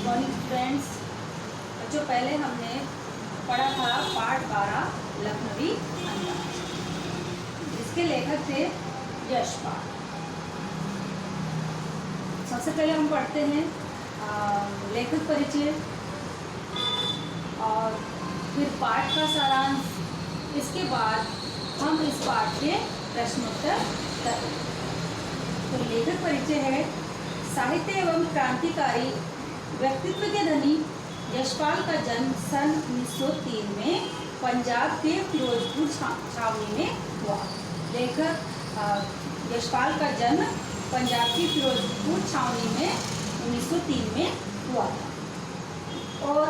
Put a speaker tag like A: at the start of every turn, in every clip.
A: Morning friends. बच्चों, पहले हमने पढ़ा था पाठ 12 लखनवी अंदाज। इसके लेखक थे यशपाल। सबसे पहले हम पढ़ते हैं लेखक परिचय और फिर पाठ का सारांश। इसके बाद हम इस पाठ के प्रश्नोत्तर करेंगे। तो लेखक परिचय है, साहित्य एवं क्रांतिकारी व्यक्तित्व के धनी यशपाल का जन्म सन 1903 में पंजाब के फिरोजपुर छावनी में हुआ। लेखक यशपाल का जन्म पंजाब की फिरोजपुर छावनी में 1903 में हुआ था और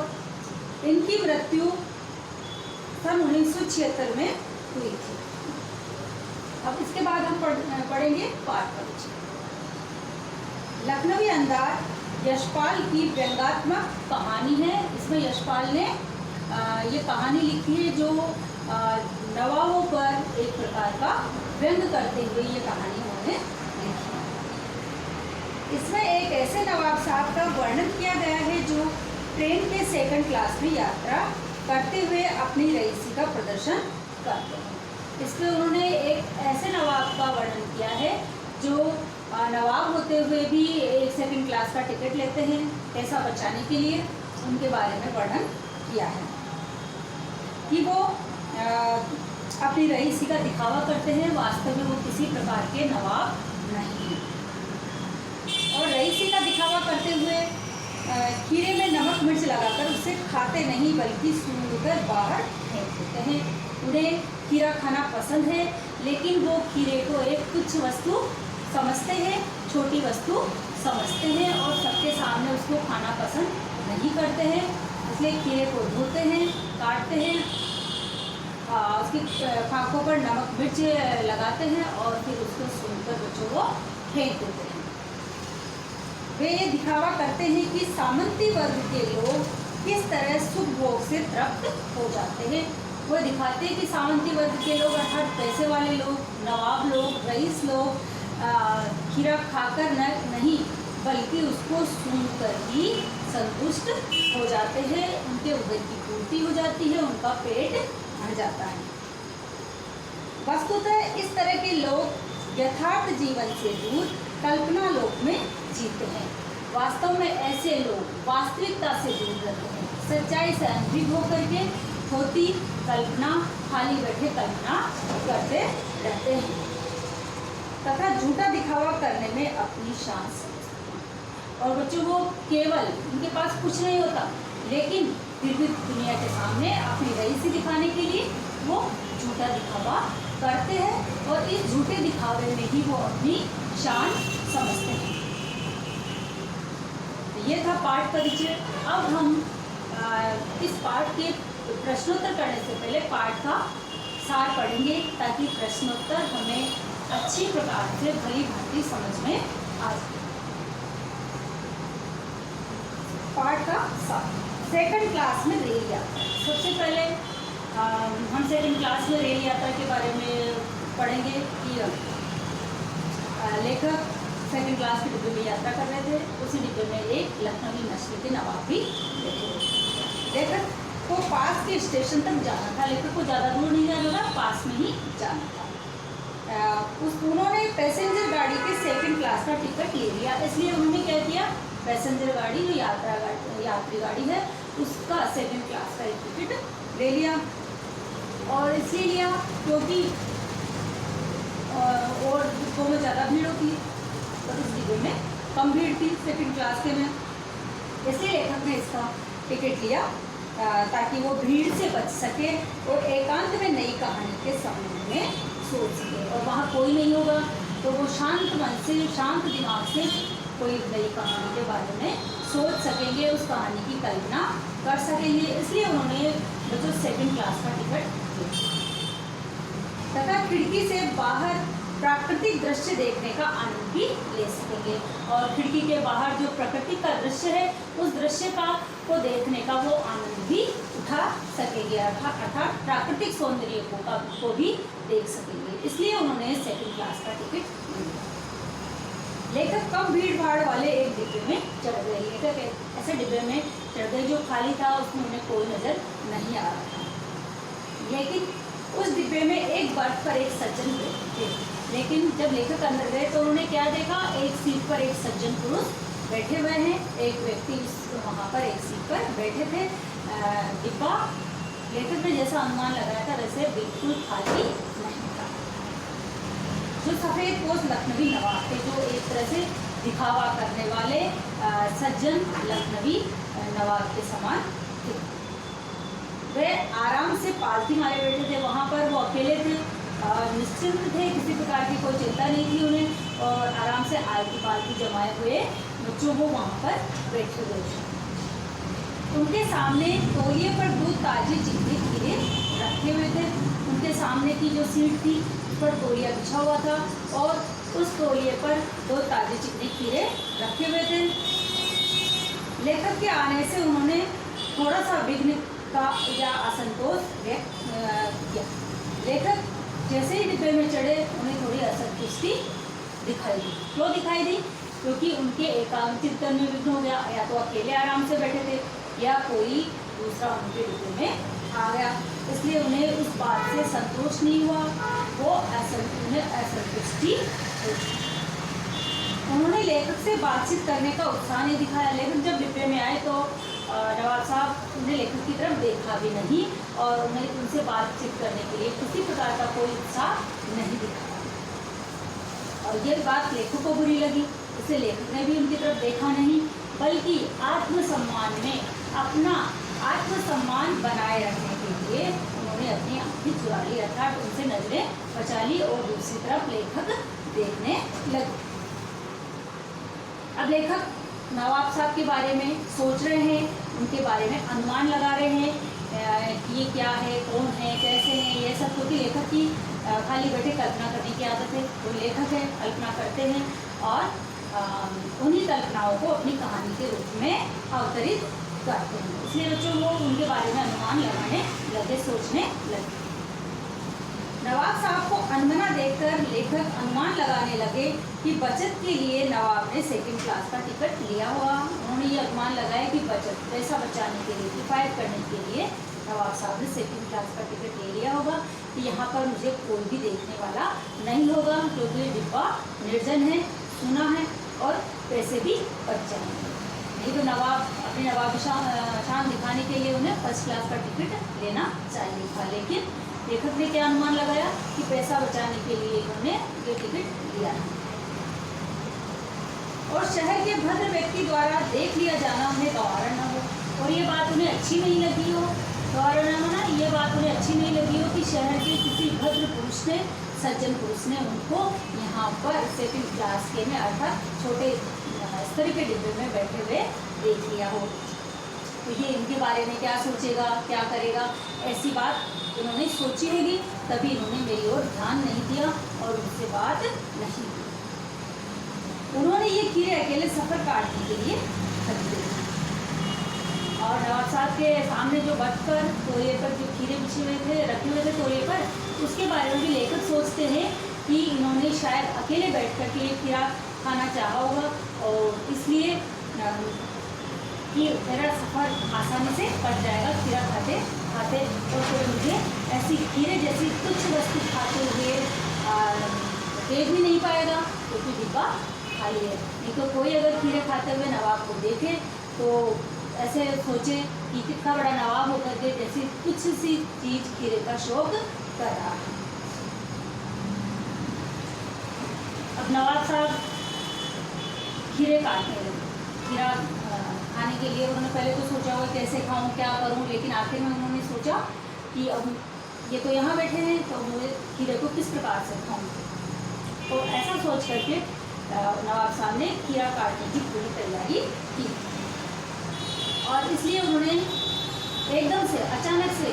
A: इनकी मृत्यु सन 1976 में हुई थी। अब इसके बाद हम पढ़ेंगे पाठ परिचय। लखनवी अंदाज यशपाल की व्यंग्यात्मक कहानी है। इसमें यशपाल ने ये कहानी लिखी है जो नवाबों पर एक प्रकार का व्यंग करते हुए ये कहानी उन्होंने लिखी है। इसमें एक ऐसे नवाब साहब का वर्णन किया गया है जो ट्रेन के सेकंड क्लास में यात्रा करते हुए अपनी रईसी का प्रदर्शन करते हैं। इसमें उन्होंने एक ऐसे नवाब का वर्णन किया है जो नवाब होते हुए भी एक सेकंड क्लास का टिकट लेते हैं पैसा बचाने के लिए। उनके बारे में वर्णन किया है कि वो अपनी रईसी का दिखावा करते हैं, वास्तव में वो किसी प्रकार के नवाब नहीं हैं। और रईसी का दिखावा करते हुए खीरे में नमक मिर्च लगाकर उसे खाते नहीं बल्कि सूंघकर बाहर फेंक देते हैं। उन्हें खीरा खाना पसंद है, लेकिन वो खीरे को एक तुच्छ वस्तु समझते हैं, छोटी वस्तु समझते हैं और सबके सामने उसको खाना पसंद नहीं करते हैं। इसलिए खीरे को धोते हैं, काटते हैं, उसकी खाकों पर नमक मिर्च लगाते हैं और फिर उसको सूंघकर बच्चों को फेंक देते हैं। वे ये दिखावा करते हैं कि सामंती वर्ग के लोग किस तरह सुख भोग से तृप्त हो जाते हैं। वो दिखाते हैं कि सामंती वर्ग के लोग अर्थात पैसे वाले लोग, नवाब लोग, रईस लोग खीरा खाकर नहीं बल्कि उसको सूंघकर ही संतुष्ट हो जाते हैं। उनके उदर की पूर्ति हो जाती है, उनका पेट भर जाता है। वस्तुतः इस तरह के लोग यथार्थ जीवन से दूर कल्पना लोक में जीते हैं। वास्तव में ऐसे लोग वास्तविकता से दूर रहते हैं, सच्चाई से अनभिज्ञ होकर के होती कल्पना, खाली बैठे कल्पना करते रहते हैं तथा झूठा दिखावा करने में अपनी शान समझते हैं। और बच्चों, वो केवल उनके पास कुछ नहीं होता, लेकिन फिर भी दुनिया के सामने अपनी रईसी दिखाने के लिए वो झूठा दिखावा करते हैं और इस झूठे दिखावे में ही वो अपनी शान समझते हैं। ये था पाठ परिचय। अब हम इस पाठ के प्रश्नोत्तर करने से पहले पाठ का सार पढ़ेंगे ताकि प्रश्नोत्तर हमें अच्छी प्रकार से भली भांति समझ में आ सके। पाठ का सार। सेकंड क्लास में रेल यात्रा। सबसे पहले हम सेकंड क्लास में रेल यात्रा के बारे में पढ़ेंगे कि लेखक सेकंड क्लास के डिब्बे में यात्रा कर रहे थे। उसी डिब्बे में एक लखनवी नस्ल के नवाब भी बैठे थे। लेखक को पास के स्टेशन तक जाना था। लेखक को ज़्यादा दूर नहीं जाना था, पास में ही जाना था। उन्होंने पैसेंजर गाड़ी के सेकंड क्लास का टिकट ले लिया। इसलिए उन्होंने क्या किया, पैसेंजर गाड़ी जो यात्री गाड़ी है उसका सेकंड क्लास का एक टिकट ले लिया। और इसलिए लिया क्योंकि और डिब्बों में ज़्यादा भीड़ होती है और इस डिब्बे में कम भीड़ थी सेकंड क्लास के में। इसलिए लेखक ने इसका टिकट लिया ताकि वो भीड़ से बच सके और एकांत में नई कहानी के संबंध में सोच सके। और वहाँ कोई नहीं होगा तो वो शांत मन से, शांत दिमाग से कोई नई कहानी के बारे में सोच सकेंगे, उस कहानी की कल्पना कर सकेंगे। इसलिए उन्होंने बच्चों सेकंड क्लास का टिकट लिया तथा खिड़की से बाहर प्राकृतिक दृश्य देखने का आनंद भी ले सकेंगे। और खिड़की के बाहर जो प्रकृति का दृश्य है उस दृश्य को देखने का वो आनंद भी उठा सकेंगे, अर्थात प्राकृतिक सौंदर्य को भी देख सकेंगे। इसलिए उन्होंने सेकंड क्लास का टिकट लिया। लेखक कब भीड़ भाड़ वाले एक डिब्बे में चढ़ गए। लेखक ऐसे डिब्बे में चढ़ गए जो खाली था, उसमें उन्हें कोई नजर नहीं आ रहा था। लेकिन उस डिब्बे में एक बर्थ पर एक सज्जन बैठे थे। लेकिन जब लेखक अंदर गए तो उन्होंने क्या देखा, एक सीट पर एक सज्जन पुरुष बैठे हुए हैं, एक व्यक्ति वहाँ पर एक सीट पर बैठे थे। डिब्बा लेखक ने जैसा अनुमान लगाया था वैसे बिल्कुल खाली नहीं था। जो सफ़ेद पोश लखनवी नवाब थे, जो एक तरह से दिखावा करने वाले सज्जन लखनवी नवाब के समान थे, वे आराम से पालथी मारे बैठे थे। वहाँ पर वो अकेले थे, निश्चिंत थे, किसी प्रकार की कोई चिंता नहीं थी उन्हें, और आराम से आलती पालती जमाए हुए बच्चों को वहाँ पर बैठे हुए थे। उनके सामने तौलिए पर 2 ताजे चिकने खीरे रखे हुए थे। उनके सामने की जो सीट थी उस पर तौलिया बिछा हुआ था और उस तौलिए पर 2 ताजे चिकने खीरे रखे हुए थे। लेखक के आने से उन्होंने थोड़ा सा विघ्न का या असंतोष व्यक्त किया। लेखक जैसे ही डिब्बे में चढ़े उन्हें थोड़ी असंतुष्टि दिखाई दी। क्यों दिखाई दी? क्योंकि उनके एकांत चिंतन में विघ्न हो गया। या तो अकेले आराम से बैठे थे या कोई दूसरा उनके डिब्बे में आ गया, इसलिए उन्हें उस बात से संतोष नहीं हुआ, वो उन्हें असंतुष्टि हुई। उन्होंने लेखक से बातचीत करने का उत्साह नहीं दिखाया। लेखक जब डिब्बे में आए तो नवाब साहब उन्हें लेखक की तरफ देखा भी नहीं और उन्हें उनसे बातचीत करने के लिए किसी प्रकार का कोई उत्साह नहीं दिखाया। और ये बात लेखक को बुरी लगी, इसलिए लेखक ने भी उनकी तरफ देखा नहीं, बल्कि आत्मसम्मान में अपना आत्मसम्मान बनाए रखने के लिए उन्होंने अपनी आंखें चुरा ली, अर्थात उनसे नजरें बचा ली और दूसरी तरफ लेखक देखने लगे। अब लेखक नवाब साहब के बारे में सोच रहे हैं, उनके बारे में अनुमान लगा रहे हैं कि ये क्या है, कौन है, कैसे हैं, ये सब। क्योंकि लेखक की खाली बैठे कल्पना करने की आदत है, वो लेखक है, कल्पना करते हैं और उन्हीं कल्पनाओं को अपनी कहानी के रूप में अवतरित करते हैं। इसलिए बच्चों वो उनके बारे में अनुमान लगाने लगे, सोचने लगे। नवाब साहब को अनमना देखकर लेखक अनुमान लगाने लगे कि बचत के लिए नवाब ने 2nd क्लास का टिकट लिया हुआ। उन्होंने ये अनुमान लगाया कि बचत, पैसा बचाने के लिए, किफ़ायत करने के लिए नवाब साहब ने 2nd क्लास का टिकट ले लिया होगा कि यहाँ पर मुझे कोई भी देखने वाला नहीं होगा, क्योंकि डिब्बा निर्जन है, सुना है और पैसे भी बच जाएंगे। नहीं तो नवाब अपने नवाब शान दिखाने के लिए उन्हें 1st क्लास का टिकट लेना चाहिए था। लेकिन लेखक ने क्या अनुमान लगाया कि पैसा बचाने के लिए उन्होंने ये टिकट लिया और शहर के भद्र व्यक्ति द्वारा देख लिया जाना उन्हें गवारा न हो, और ये बात उन्हें अच्छी नहीं लगी हो। गवारा न होना, ये बात उन्हें अच्छी नहीं लगी हो कि शहर के किसी भद्र पुरुष ने, सज्जन पुरुष ने उनको यहाँ पर 2nd क्लास के में, अर्थात छोटे स्तर के डिब्बे में बैठे हुए देख लिया हो। तो ये इनके बारे में क्या सोचेगा, क्या करेगा, ऐसी बात उन्होंने सोची होगी, तभी इन्होंने मेरी ओर ध्यान नहीं दिया और उनसे बात नहीं की। उन्होंने ये खीरे अकेले सफ़र काटने के लिए खरीदे और नवाब साहब के सामने जो बर्थ पर, तौलिए पर जो खीरे बिछे हुए थे, रखे हुए थे तौलिए पर, उसके बारे में भी लेखक सोचते हैं कि इन्होंने शायद अकेले बैठ कर के खीरा खाना चाहा होगा और इसलिए कि मेरा सफ़र आसानी से कट जाएगा खीरा खाते खाते, और फिर मुझे ऐसी खीरे जैसी तुच्छ वस्तु खाते हुए देख भी नहीं पाएगा क्योंकि डिब्बा खाली है। नहीं तो कोई अगर खीरे खाते हुए नवाब को देखे तो ऐसे सोचे कि कितना बड़ा नवाब होकर के जैसी कुछ सी चीज़ खीरे का शौक कर रहा है। अब नवाब साहब खीरे काटने लगे। खीरा खाने के लिए उन्होंने पहले तो सोचा होगा कैसे खाऊं, क्या करूं, लेकिन आखिर में उन्होंने सोचा कि अब ये तो यहाँ बैठे हैं तो मुझे खीरे को किस प्रकार से खाऊं। तो ऐसा सोच करके नवाब साहब ने खीरा काटने की पूरी तैयारी की और इसलिए उन्होंने एकदम से अचानक से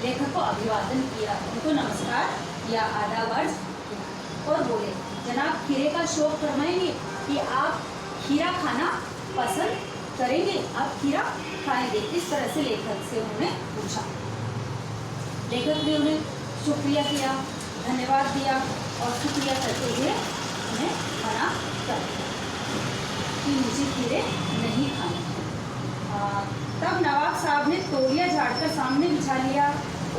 A: लेखक को अभिवादन किया, उनको नमस्कार या आदाब अर्ज और बोले, जनाब खीरे का शौक फरमाएंगे कि आप खीरा खाना पसंद करेंगे, आप खीरा खाएंगे। इस तरह से लेखक से उन्होंने पूछा। लेखक ने उन्हें शुक्रिया किया, धन्यवाद दिया और शुक्रिया करते हुए उन्हें मना कर दिया। कि मुझे खीरे नहीं खाने। तब नवाब साहब ने तौलिया झाड़कर सामने बिछा लिया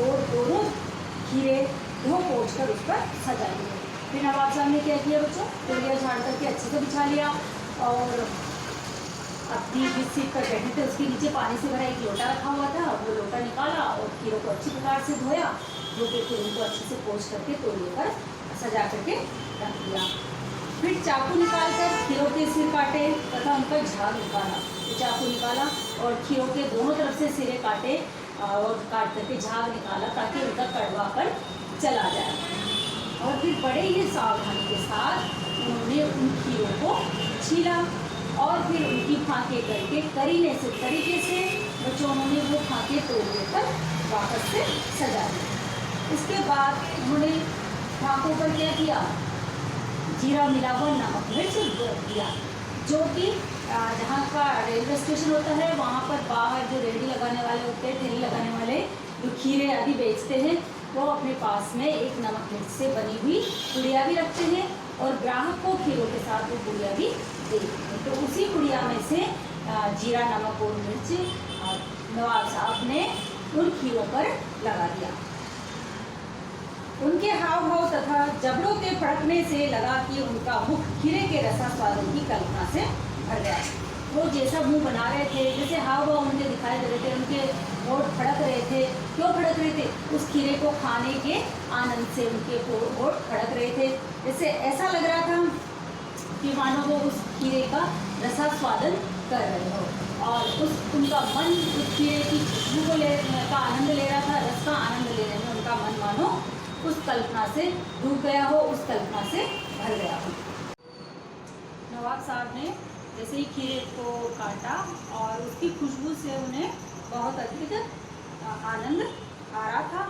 A: और दोनों खीरे धो पोंछ कर उस पर सजा लिए। फिर नवाब साहब ने क्या किया बच्चों, तौलिया झाड़ करके अच्छे से बिछा लिया और अपनी जिस सीट पर बैठे थे उसके नीचे पानी से भरा एक लोटा रखा हुआ था, वो लोटा निकाला और खीरों को अच्छी प्रकार से धोया, धो के फिर उनको अच्छे से पोंछ करके तौलिए पर सजा करके रख दिया। फिर चाकू निकाल कर खीरों के सिर काटे तथा उनका झाग निकाला। तो चाकू निकाला और खीरों के दोनों तरफ से सिरे काटे और काट करके झाग निकाला ताकि उनका कड़वापन चला जाए। और फिर बड़े ही सावधानी के साथ उन्होंने उन खीरों को छीला और फिर उनकी फाँकें करके करीने से तरीके से बच्चों उन्होंने वो फाँकें तौलिए पर वापस से सजा दी। इसके बाद उन्होंने फाँकों पर क्या किया, जीरा मिला हुआ नमक मिर्च दिया, जो कि जहाँ का रेलवे स्टेशन होता है वहाँ पर बाहर जो रेहड़ी लगाने वाले होते हैं, ठेले लगाने वाले जो खीरे आदि बेचते हैं, वो अपने पास में एक नमक मिर्च से बनी हुई पुड़िया भी रखते हैं और ग्राहक को खीरों के साथ वो पुड़िया भी देते हैं। तो उसी पुड़िया में से जीरा नमक और मिर्च नवाब साहब ने उन खीरों पर लगा दिया। उनके हाव भाव तथा जबड़ों के फड़कने से लगा कि उनका मुख खीरे के रसास्वादों की कल्पना से भर गया। वो जैसा मुंह बना रहे थे, जैसे हाव भाव उनके दिखाई दे रहे थे, उनके होठ फड़क रहे थे। क्यों फड़क रहे थे? उस खीरे को खाने के आनंद से उनके होठ फड़क रहे थे। जैसे ऐसा लग रहा था कि मानो वो उस खीरे का रसास्वादन कर रहे हो और उनका मन उस खीरे की खुशबू को का आनंद ले रहा था। रस का आनंद लेने में उनका मन मानो उस कल्पना से डूब गया हो, उस कल्पना से भर गया हो। नवाब साहब ने जैसे ही खीरे को काटा और उसकी खुशबू से उन्हें बहुत अधिक आनंद आ रहा था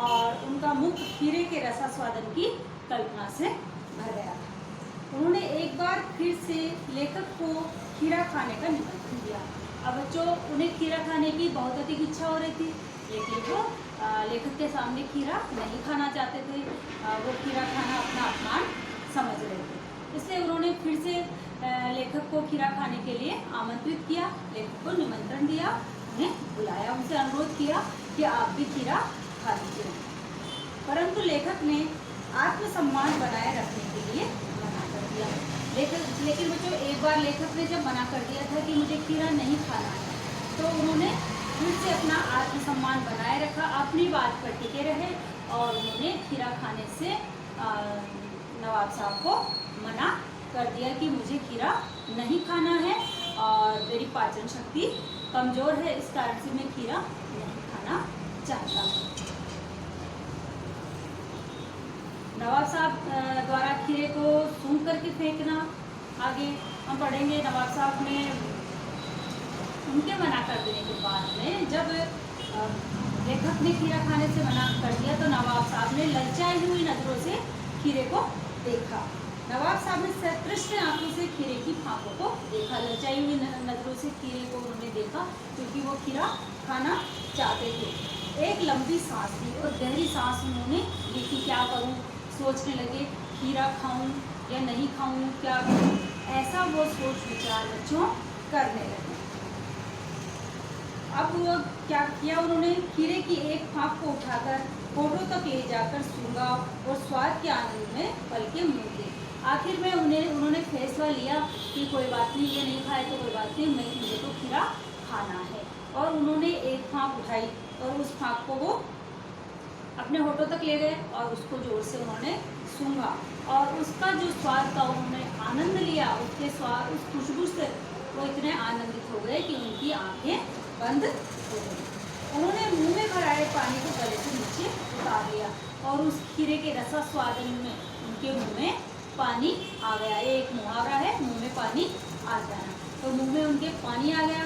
A: और उनका मुख खीरे के रसास्वादन की कल्पना से भर गया था। उन्होंने एक बार फिर से लेखक को खीरा खाने का निमंत्रण दिया। अब बच्चों, उन्हें खीरा खाने की बहुत अधिक इच्छा हो रही थी, लेकिन वो लेखक के सामने खीरा नहीं खाना चाहते थे। वो खीरा खाना अपना अपमान समझ रहे थे, इसलिए उन्होंने फिर से लेखक को खीरा खाने के लिए आमंत्रित किया, लेखक को निमंत्रण दिया, उन्हें बुलाया, उनसे अनुरोध किया कि आप भी खीरा खा लीजिए। परंतु लेखक ने आत्मसम्मान बनाए रखने के लिए मना कर दिया। लेकिन बच्चों, एक बार लेखक ने जब मना कर दिया था कि मुझे खीरा नहीं खाना है, तो उन्होंने फिर से अपना आत्मसम्मान बनाए रखा, अपनी बात पर टिके रहे और उन्होंने खीरा खाने से नवाब साहब को मना कर दिया कि मुझे खीरा नहीं खाना है और मेरी पाचन शक्ति कमज़ोर है, इस कारण से मैं खीरा नहीं खाना चाहता हूँ। नवाब साहब द्वारा खीरे को सूंघ करके फेंकना, आगे हम पढ़ेंगे। नवाब साहब ने उनके मना कर देने के बाद में जब लेखक ने खीरा खाने से मना कर दिया तो नवाब साहब ने ललचाई हुई नज़रों से खीरे को देखा। नवाब साहब ने सतृष्ण आंखों से खीरे की फाँकों को देखा। ललचाई हुई नज़रों से खीरे को उन्होंने देखा क्योंकि वो खीरा खाना चाहते थे। एक लंबी सांस ली और गहरी सांस उन्होंने ली कि क्या करूं, सोचने लगे खीरा खाऊं या नहीं खाऊं, क्या करूं, ऐसा वो सोच विचार बच्चों करने लगे। अब वो क्या किया, उन्होंने खीरे की एक फाँक को उठाकर होठों तक ले जाकर सूंघा और स्वाद के आनंद में पल के मुँह दी। आखिर में उन्होंने फैसला लिया कि कोई बात नहीं, ये नहीं खाए तो कोई बात नहीं, मुझे तो खीरा खाना है। और उन्होंने एक फाँक उठाई और उस फाँक को वो अपने होठों तक ले गए और उसको जोर से उन्होंने सूंघा और उसका जो स्वाद का उन्होंने आनंद लिया, उसके स्वाद, उस खुशबू से वो इतने आनंदित हो गए कि उनकी आंखें बंद हो गई। उन्होंने मुंह में भराए पानी को गले से नीचे उतार लिया और उस खीरे के रसास्वादन में उनके मुंह में पानी आ गया। ये एक मुहावरा है, मुंह में पानी आ जाना। तो मुंह में उनके पानी आ गया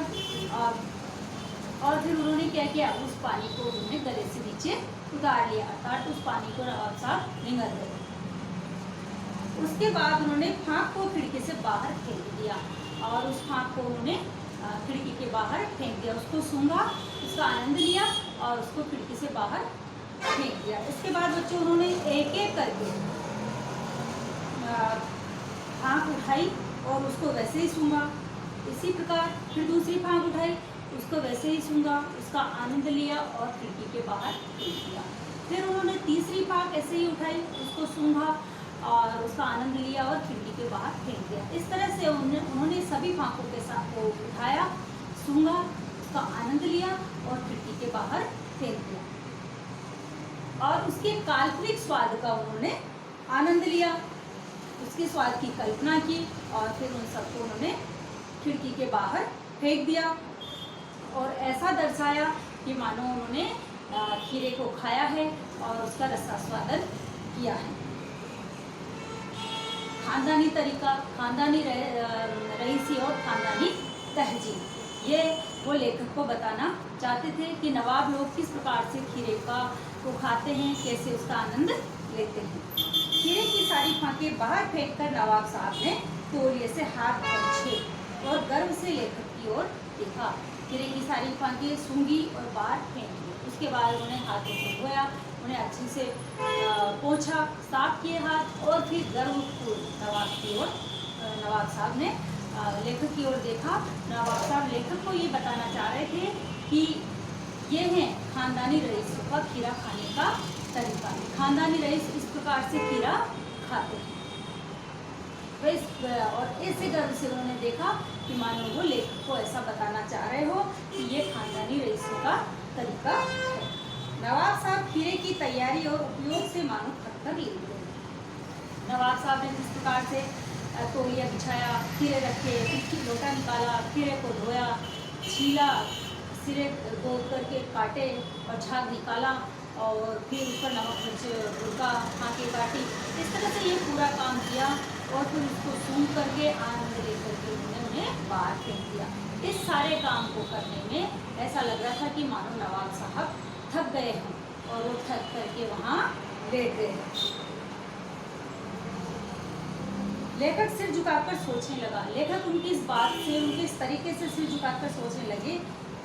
A: और फिर उन्होंने क्या किया, उस पानी को उन्होंने गले से नीचे उतार लिया, अर्थात उस पानी को नवाब साहब निगल गए। उसके बाद उन्होंने फाँक को खिड़की से बाहर फेंक दिया और उस फाँक को उन्होंने खिड़की के बाहर फेंक दिया। उसको सूंघा, उसका आनंद लिया और उसको खिड़की से बाहर फेंक दिया। इसके बाद बच्चों उन्होंने एक एक करके फाँक उठाई और उसको वैसे ही सूंघा। इसी प्रकार फिर दूसरी फांक उठाई, उसको वैसे ही सूंघा, उसका आनंद लिया और खिड़की के बाहर फेंक दिया। फिर उन्होंने तीसरी फांक ऐसे ही उठाई, उसको सूंघा और उसका आनंद लिया और खिड़की के बाहर फेंक दिया। इस तरह से उन्होंने सभी फांकों के साथ को उठाया, सूंघा, उसका आनंद लिया और खिड़की के बाहर फेंक दिया और उसके काल्पनिक स्वाद का उन्होंने आनंद लिया, उसके स्वाद की कल्पना की और फिर उन सबको उन्होंने खिड़की के बाहर फेंक दिया और ऐसा दर्शाया कि मानो उन्होंने खीरे को खाया है और उसका रसास्वादन किया है। खानदानी तरीका, खानदानी रईसी और खानदानी तहजीब, ये वो लेखक को बताना चाहते थे कि नवाब लोग किस प्रकार से खीरे को खाते हैं, कैसे उसका आनंद लेते हैं। खीरे की सारी फांकें बाहर फेंककर नवाब साहब ने तौलिए से हाथ पोंछे और गर्व से लेखक की ओर देखा। खीरे की सारी फांकें सूंघी और बाहर फेंक दी। उसके बाद उन्हें हाथों से धोया, उन्हें अच्छे से पोंछा, साफ किए हाथ और फिर गर्वपूर्ण नवाब साहब ने लेखक की ओर देखा। नवाब साहब लेखक को ये बताना चाह रहे थे कि ये है खानदानी रईसों का खीरा खाने का तरीका। खानदानी रईस इस प्रकार से खीरा खाते हैं। और ऐसे गर्व से उन्होंने देखा कि मानो वो लेखक को ऐसा बताना चाह रहे हो कि ये खानदानी रईसों का तरीका है। नवाब साहब खीरे की तैयारी और उपयोग से मानो थक कर ले गए। नवाब साहब ने जिस प्रकार से तौलिया बिछाया, खीरे रखे, फिर लोटा निकाला, खीरे को धोया, छीला, सिरे गोद करके काटे और झाग निकाला और फिर उस पर नमक मिर्च भुनका, फांके काटी, इस तरह से ये पूरा काम किया और फिर उसको सूंघ करके आनंद लेकर के उन्हें बाहर फेंक दिया। इस सारे काम को करने में ऐसा लग रहा था कि मानो नवाब साहब थक गए हैं और वो थक करके वहाँ लेट गए। लेखक सिर झुकाकर सोचने लगा। लेखक उनकी इस बात से, उनके इस तरीके से सिर झुकाकर सोचने लगे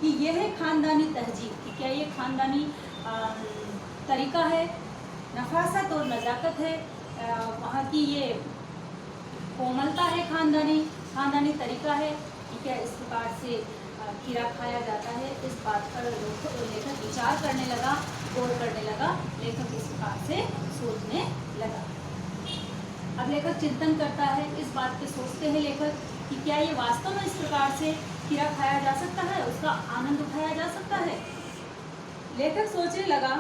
A: कि यह है खानदानी तहजीब, कि क्या ये खानदानी तरीका है, नफासत और नज़ाकत है, वहाँ की ये कोमलता है, खानदानी तरीका है कि क्या इस प्रकार से खीरा खाया जाता है। इस बात पर लेखक विचार करने लगा, गौर करने लगा। लेखक इस प्रकार से सोचने लगा। अब लेखक चिंतन करता है, इस बात पे सोचते हैं लेखक कि क्या ये वास्तव में इस प्रकार से खीरा खाया जा सकता है, उसका आनंद उठाया जा सकता है। लेखक सोचने लगा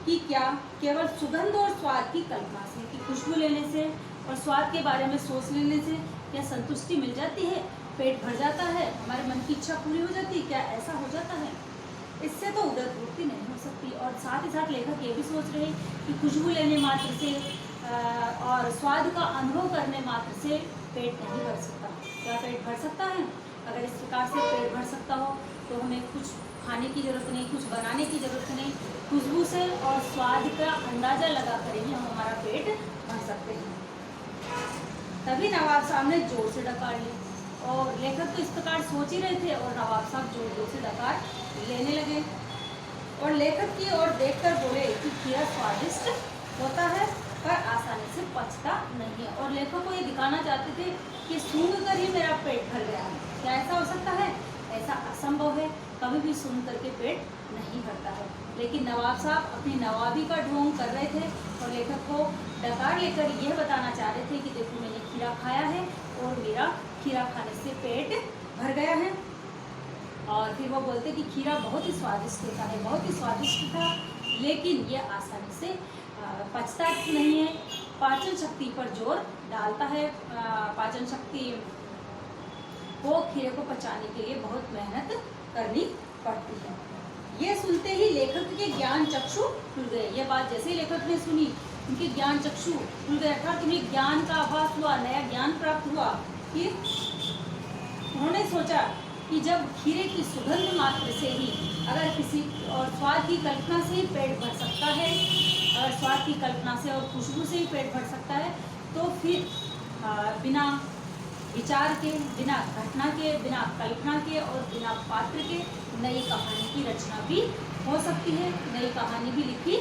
A: कि क्या केवल सुगंध और स्वाद की कल्पना से, कि खुशबू लेने से और स्वाद के बारे में सोच लेने से क्या संतुष्टि मिल जाती है, पेट भर जाता है, हमारे मन की इच्छा पूरी हो जाती है, क्या ऐसा हो जाता है? इससे तो उदर पूर्ति नहीं हो सकती। और साथ ही साथ लेखक ये भी सोच रहे कि खुशबू लेने मात्र से और स्वाद का अनुभव करने मात्र से पेट नहीं भर सकता। क्या पेट भर सकता है? अगर इस प्रकार से पेट भर सकता हो तो हमें कुछ खाने की ज़रूरत नहीं, कुछ बनाने की ज़रूरत नहीं। खुशबू से और स्वाद का अंदाज़ा लगा कर ही हम हमारा पेट भर सकते हैं। तभी नवाब साहब ने जोर से डकार ली और लेखक तो इस प्रकार सोच ही रहे थे और नवाब साहब जोर जोर से डकार लेने लगे और लेखक की ओर देखकर बोले कि खीरा स्वादिष्ट होता है पर आसानी से पचता नहीं है। और लेखक को ये दिखाना चाहते थे कि सूंघ कर ही मेरा पेट भर गया है। क्या ऐसा हो सकता है? ऐसा असंभव है, कभी भी सूंघ करके पेट नहीं भरता है। लेकिन नवाब साहब अपनी नवाबी का ढोंग कर रहे थे और लेखक को डकार लेकर यह बताना चाह रहे थे कि देखो मैंने खीरा खाया है और मेरा खीरा खाने से पेट भर गया है। और फिर वो बोलते कि खीरा बहुत ही स्वादिष्ट होता है, बहुत ही स्वादिष्ट था, लेकिन ये आसानी से पचता नहीं है, पाचन शक्ति पर जोर डालता है। पाचन शक्ति को खीरे को पचाने के लिए बहुत मेहनत करनी पड़ती है। ये सुनते ही लेखक के ज्ञान चक्षु खुल गए। ये बात जैसे ही लेखक ने सुनी उनके ज्ञान चक्षु खुल गए, अर्थात उन्हें ज्ञान का आभास हुआ, नया ज्ञान प्राप्त हुआ। कि उन्होंने सोचा कि जब खीरे की सुगंध मात्र से ही अगर किसी और स्वाद की कल्पना से ही पेट भर सकता है, अगर स्वाद की कल्पना से और खुशबू से ही पेट भर सकता है, तो फिर बिना विचार के, बिना घटना के, बिना कल्पना के और बिना पात्र के नई कहानी की रचना भी हो सकती है, नई कहानी भी लिखी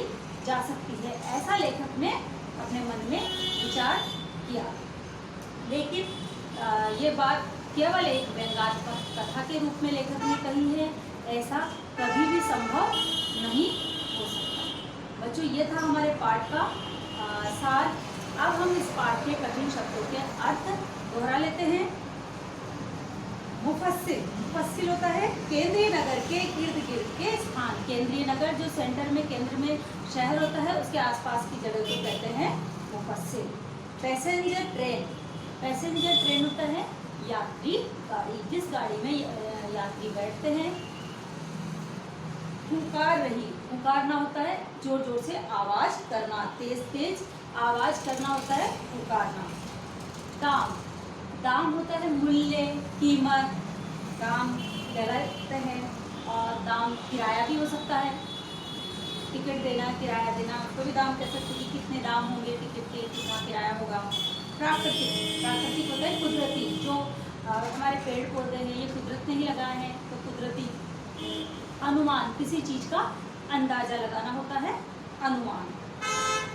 A: जा सकती है। ऐसा लेखक ने अपने मन में विचार किया। लेकिन ये बात केवल एक व्यंग्यात्मक कथा के रूप में लेखक ने कही है, ऐसा कभी भी संभव नहीं हो सकता। बच्चों, ये था हमारे पाठ का सार। अब हम इस पाठ के कठिन शब्दों के अर्थ दोहरा लेते हैं। मुफस्सिल, मुफस्सिल होता है केंद्रीय नगर के इर्द गिर्द के स्थान। केंद्रीय नगर जो सेंटर में, केंद्र में शहर होता है, उसके आसपास की जगह को कहते हैं मुफस्सिल। पैसेंजर ट्रेन, पैसेंजर ट्रेन होता है यात्री गाड़ी, जिस गाड़ी में यात्री बैठते हैं। हुंकार रही, हुंकारना होता है जोर जोर से आवाज करना, तेज तेज आवाज करना होता है हुंकारना। दाम, दाम होता है मूल्य, कीमत, दाम कहलाते हैं। और दाम किराया भी हो सकता है, टिकट देना, किराया देना, उसको भी दाम कह सकते हैं कि कितने दाम होंगे टिकट के, कितना किराया होगा। प्राकृतिक, प्राकृतिक होता है कुदरती, जो हमारे पेड़ पौधे हैं ये कुदरत ने ही लगाए हैं, तो कुदरती। अनुमान, किसी चीज का अंदाजा लगाना होता है अनुमान।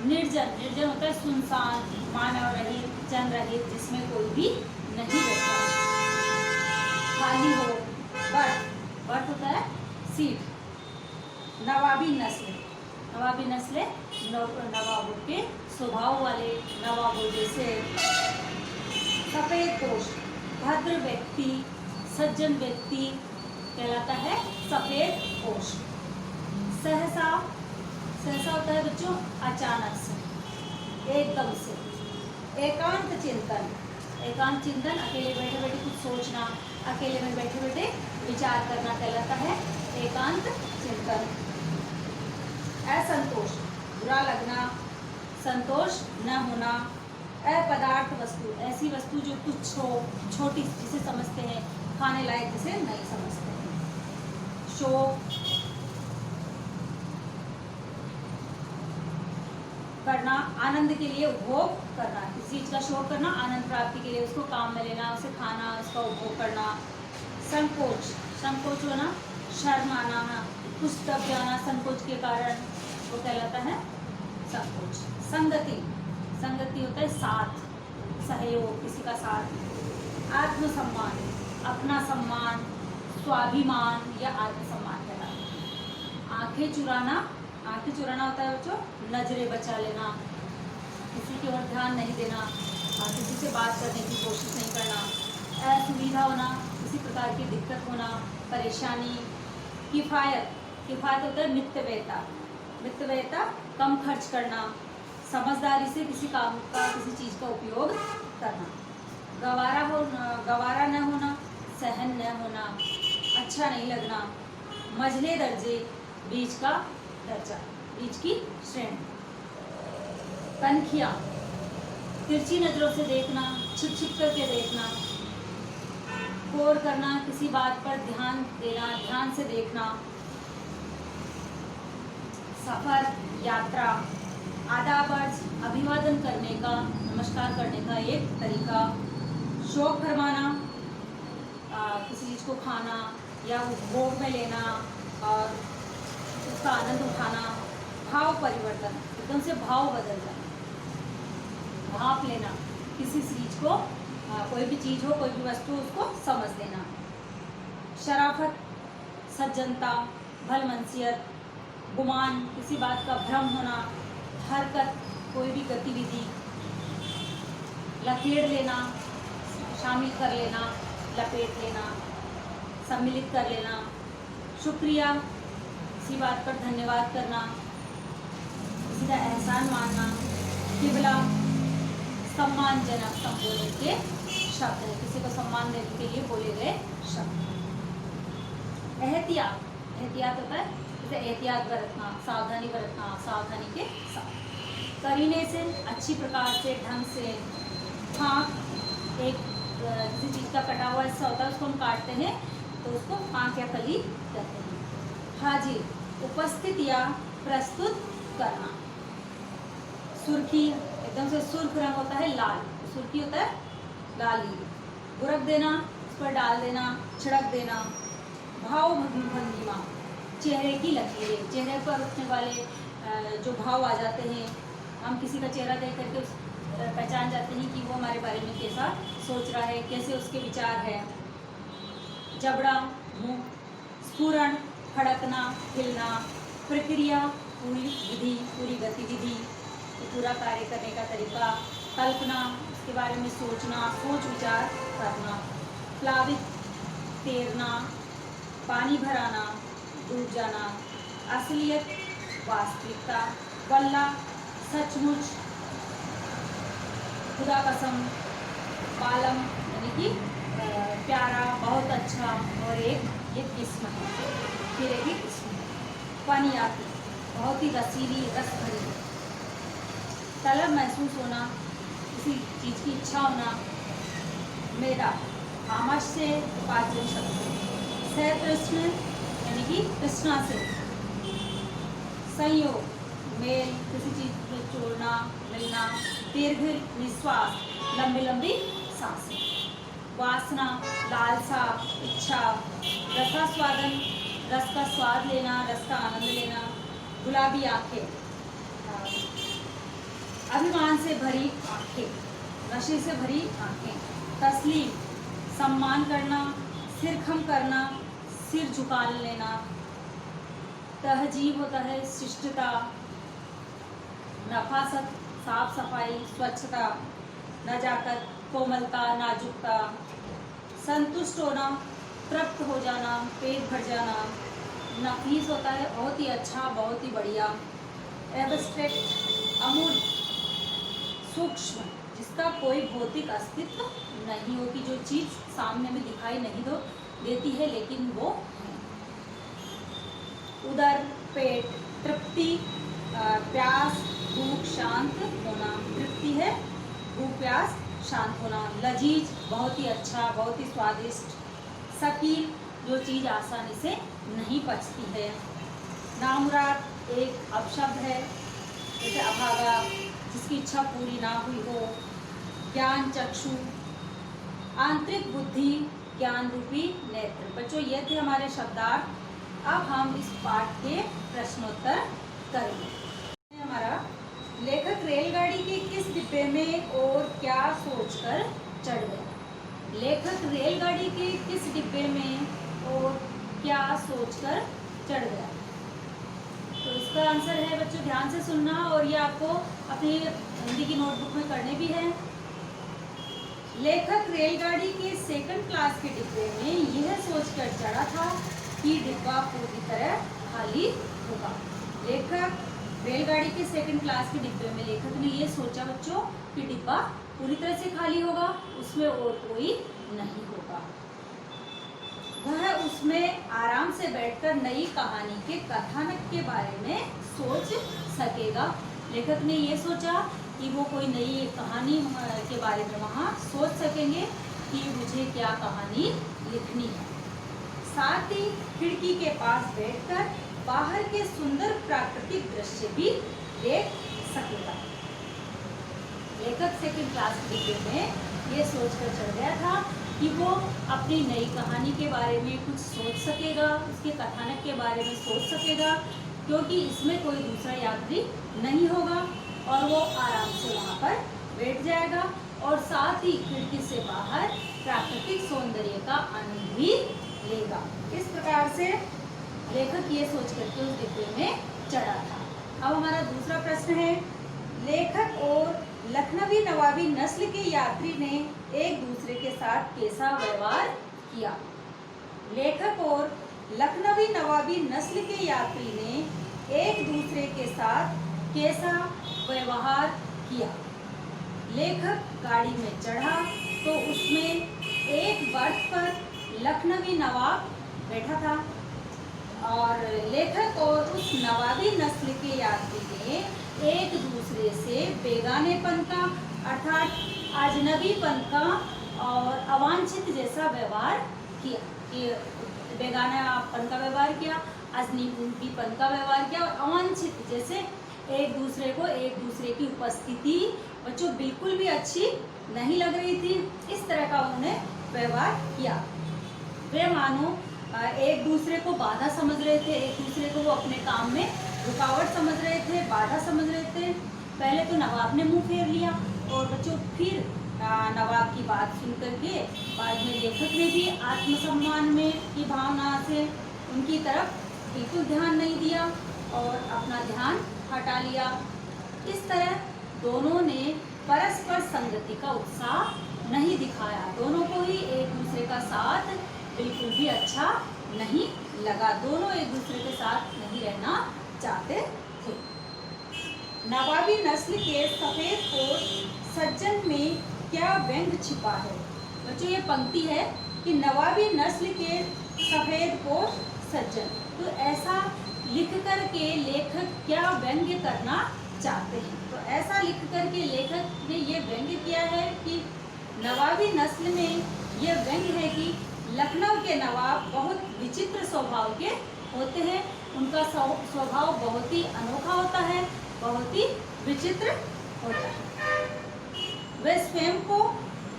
A: निर्जन, निर्जन होता है सुनसान, मानव रहित, जन रहित, जिसमें कोई भी नहीं रहता। खाली हो। बर्थ, बर्थ होता है सीट। नवाबी नस्ल, नवाबी नस्ल नवाबों के स्वभाव वाले, नवाबों जैसे। सफेद पोश, भद्र व्यक्ति, सज्जन व्यक्ति कहलाता है सफेद पोश। सहसा, सहसा होता है बच्चों अचानक से, एकदम से। एकांत चिंतन, एकांत चिंतन अकेले बैठे बैठे कुछ सोचना, अकेले में बैठे बैठे विचार करना कहलाता है एकांत चिंतन। असंतोष, बुरा लगना, संतोष न होना। अपदार्थ वस्तु, ऐसी वस्तु जो कुछ हो, छोटी जिसे समझते हैं, खाने लायक जिसे नहीं समझते हैं। शोक करना, आनंद के लिए उपभोग करना, किसी चीज का शौक करना, आनंद प्राप्ति के लिए उसको काम में लेना, उसे खाना, उसका उपभोग करना। संकोच, संकोच होना, शर्म आना, कुछ दब जाना संकोच के कारण, वो कहलाता है संकोच। संगति, संगति होता है साथ, सहयोग, किसी का साथ। आत्मसम्मान, अपना सम्मान, स्वाभिमान या आत्मसम्मान कहलाता है। आंखें चुराना, आंखें चुराना होता है बच्चों नजरें बचा लेना, किसी की ओर ध्यान नहीं देना, किसी से बात करने की कोशिश नहीं करना। असुविधा होना, किसी प्रकार की दिक्कत होना, परेशानी। किफ़ायत, किफ़ायत होता है मितव्ययिता, मितव्ययिता कम खर्च करना, समझदारी से किसी काम का, किसी चीज़ का उपयोग करना। गवारा हो, गवारा न होना, सहन न होना, अच्छा नहीं लगना। मझले दर्जे, बीच का दर्जा, बीच की श्रेणी। कनखिया, तिरछी नजरों से देखना, छिप छिप करके देखना। गौर करना, किसी बात पर ध्यान देना, ध्यान से देखना। सफर, यात्रा। आदाबर्ज, अभिवादन करने का, नमस्कार करने का एक तरीका। शौक फरमाना, किसी चीज़ को खाना या उपभोग में लेना और उसका आनंद उठाना। भाव परिवर्तन, एकदम से भाव बदल जाना, भाप लेना, किसी चीज़ को, कोई भी चीज़ हो, कोई भी वस्तु, उसको समझ लेना। शराफत, सज्जनता, भलमनसियत। गुमान, किसी बात का भ्रम होना। हरकत, कोई भी गतिविधि। लकेड़ लेना, शामिल कर लेना, लपेट लेना, सम्मिलित कर लेना। शुक्रिया, किसी बात पर धन्यवाद करना, किसी का एहसान मानना। किबला, सम्मानजनक संबोधन के शब्द है, किसी को सम्मान देने के लिए बोले गए शब्द। एहतियात, एहतियात होता है जैसे एहतियात बरतना, सावधानी बरतना, सावधानी के साथ। करीने से, अच्छी प्रकार से, ढंग से। फाँक, एक किसी चीज़ का कटा हुआ हिस्सा होता है, उसको हम काटते हैं तो उसको फाँक या कली कहते हैं। हाजिर, उपस्थित या प्रस्तुत करना। सुर्खी, एकदम से सुर्ख रंग होता है लाल, सुर्खी होता है लाल ही। बुरक देना, उस पर डाल देना, छिड़क देना। भाव भंगिमा, चेहरे की लकीरें, चेहरे पर उठने वाले जो भाव आ जाते हैं, हम किसी का चेहरा देख करके पहचान जाते हैं कि वो हमारे बारे में कैसा सोच रहा है, कैसे उसके विचार है। जबड़ा, मुंह, स्फुरण, फड़कना, हिलना, प्रक्रिया, पूरी विधि, पूरी गतिविधि, पूरा कार्य करने का तरीका। कल्पना, उसके बारे में सोचना, सोच विचार करना। प्लावित, तैरना, पानी भराना, डूब जाना। असलियत, वास्तविकता। बल्ला, सचमुच, खुदा कसम। बालम यानी कि प्यारा, बहुत अच्छा, और एक किस्म है, फिर एक किस्म। फनियाती, बहुत ही रसीली, रस भरी। तलब महसूस होना, किसी चीज़ की इच्छा होना। मेरा, आमश से पाचन शब्द। सहतृष्ण यानी कि तृष्णा से। संयोग, मेल, किसी चीज़ में जोड़ना, मिलना। दीर्घ निश्वास, लंबी लंबी सांसें। वासना, लालसा, इच्छा। रसास्वादन, रस का स्वाद लेना, रस का आनंद लेना। गुलाबी आंखें, अभिमान से भरी आंखें, नशे से भरी आंखें। तस्लीम, सम्मान करना, सिर खम करना, सिर झुका लेना। तहजीब होता है शिष्टता। नफासत, साफ सफाई, स्वच्छता। नजाकत, कोमलता, नाजुकता। संतुष्ट होना, तृप्त हो जाना, पेट भर जाना। नफीस होता है बहुत ही अच्छा, बहुत ही बढ़िया। एब्स्ट्रैक्ट, अमूर्त, सूक्ष्म, जिसका कोई भौतिक अस्तित्व नहीं हो, कि जो चीज़ सामने में दिखाई नहीं देती है लेकिन वो है। उदर, पेट, तृप्ति, प्यास, भूख, शांत होना। तृप्ति है भूख, प्यास, शांत होना। लजीज, बहुत ही अच्छा, बहुत ही स्वादिष्ट। सकील, जो चीज़ आसानी से नहीं पचती है। नामुराद, एक अपशब्द है, जैसे अभागा, जिसकी इच्छा पूरी ना हुई हो। ज्ञान चक्षु, आंतरिक बुद्धि, ज्ञान रूपी नेत्र। बच्चों, ये थे हमारे शब्दार्थ। अब हम इस पाठ के प्रश्नोत्तर करेंगे। हमारा, लेखक रेलगाड़ी के किस डिब्बे में और क्या सोचकर चढ़ गया। लेखक रेलगाड़ी के किस डिब्बे में और क्या सोचकर चढ़ गया। तो इसका आंसर है बच्चों, ध्यान से सुनना, और ये आपको अपनी हिंदी की नोटबुक में करने भी है। लेखक रेलगाड़ी के सेकंड क्लास के डिब्बे में यह सोचकर चढ़ा था कि डिब्बा पूरी तरह खाली होगा। लेखक रेलगाड़ी के सेकंड क्लास के डिब्बे में लेखक ने यह सोचा बच्चों कि डिब्बा पूरी तरह से खाली होगा, उसमें और कोई नहीं होगा। वह उसमें आराम से बैठकर नई कहानी के कथानक के बारे में सोच सकेगा। लेखक ने ये सोचा कि वो कोई नई कहानी के बारे में वहाँ सोच सकेंगे कि मुझे क्या कहानी लिखनी है। साथ ही खिड़की के पास बैठकर बाहर के सुंदर प्राकृतिक दृश्य भी देख सकेगा। लेखक सेकंड क्लास के डिब्बे में ये सोचकर चढ़ गया था कि वो अपनी नई कहानी के बारे में कुछ सोच सकेगा, उसके कथानक के बारे में सोच सकेगा, क्योंकि इसमें कोई दूसरा यात्री नहीं होगा और वो आराम से वहाँ पर बैठ जाएगा और साथ ही खिड़की से बाहर प्राकृतिक सौंदर्य का आनंद भी लेगा। इस प्रकार से लेखक ये सोच करके उस डिब्बे में चढ़ा था। अब हमारा दूसरा प्रश्न है, लेखक और लखनवी नवाबी नस्ल के यात्री ने एक दूसरे के साथ कैसा व्यवहार किया। लेखक और लखनवी नवाबी नस्ल के यात्री ने एक दूसरे के साथ कैसा व्यवहार किया। लेखक गाड़ी में चढ़ा तो उसमें एक बर्थ पर लखनवी नवाब बैठा था और लेखक और उस नवाबी नस्ल के यात्री ने एक दूसरे से बेगानेपन का अर्थात अजनबीपन का और अवांछित जैसा व्यवहार किया, कि बेगानापन का व्यवहार किया, अजनबीपन का व्यवहार किया और अवांछित जैसे एक दूसरे को, एक दूसरे की उपस्थिति बच्चों बिल्कुल भी अच्छी नहीं लग रही थी, इस तरह का उन्होंने व्यवहार किया। वे मानो एक दूसरे को बाधा समझ रहे थे, एक दूसरे को वो अपने काम में रुकावट समझ रहे थे, बाधा समझ रहे थे। पहले तो नवाब ने मुंह फेर लिया और बच्चों फिर नवाब की बात सुन करके बाद में लेखक ने भी आत्मसम्मान में की भावना से उनकी तरफ बिल्कुल ध्यान नहीं दिया और अपना ध्यान हटा लिया। इस तरह दोनों ने परस्पर संगति का उत्साह नहीं दिखाया, दोनों को ही एक दूसरे का साथ बिल्कुल भी अच्छा नहीं लगा, दोनों एक दूसरे के साथ नहीं रहना चाहते थे। नवाबी नस्ल के सफेद पोश सज्जन में क्या व्यंग छिपा है। बच्चों ये पंक्ति है कि नवाबी नस्ल के सफेद पोश सज्जन, तो ऐसा लिख कर के लेखक क्या व्यंग्य करना चाहते हैं। तो ऐसा लिख कर के लेखक ने ये व्यंग्य किया है कि नवाबी नस्ल में ये व्यंग्य है कि लखनऊ के नवाब बहुत विचित्र स्वभाव के होते हैं, उनका स्वभाव बहुत ही अनोखा होता है, बहुत ही विचित्र होता है। वे स्वयं को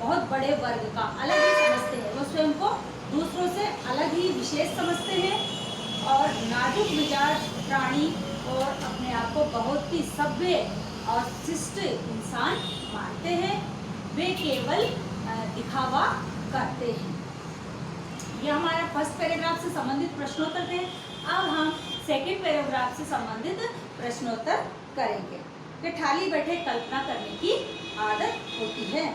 A: बहुत बड़े वर्ग का अलग ही समझते हैं, वो स्वयं को दूसरों से अलग ही विशेष समझते हैं और नाजुक मिजाज प्राणी और अपने आप को बहुत ही सभ्य और शिष्ट इंसान मानते हैं। वे केवल दिखावा करते हैं। ये हमारा फर्स्ट पैराग्राफ से संबंधित प्रश्नोत्तर थे। अब हम सेकंड पैराग्राफ से संबंधित प्रश्नोत्तर करेंगे कि ठाली बैठे कल्पना करने की आदत होती है।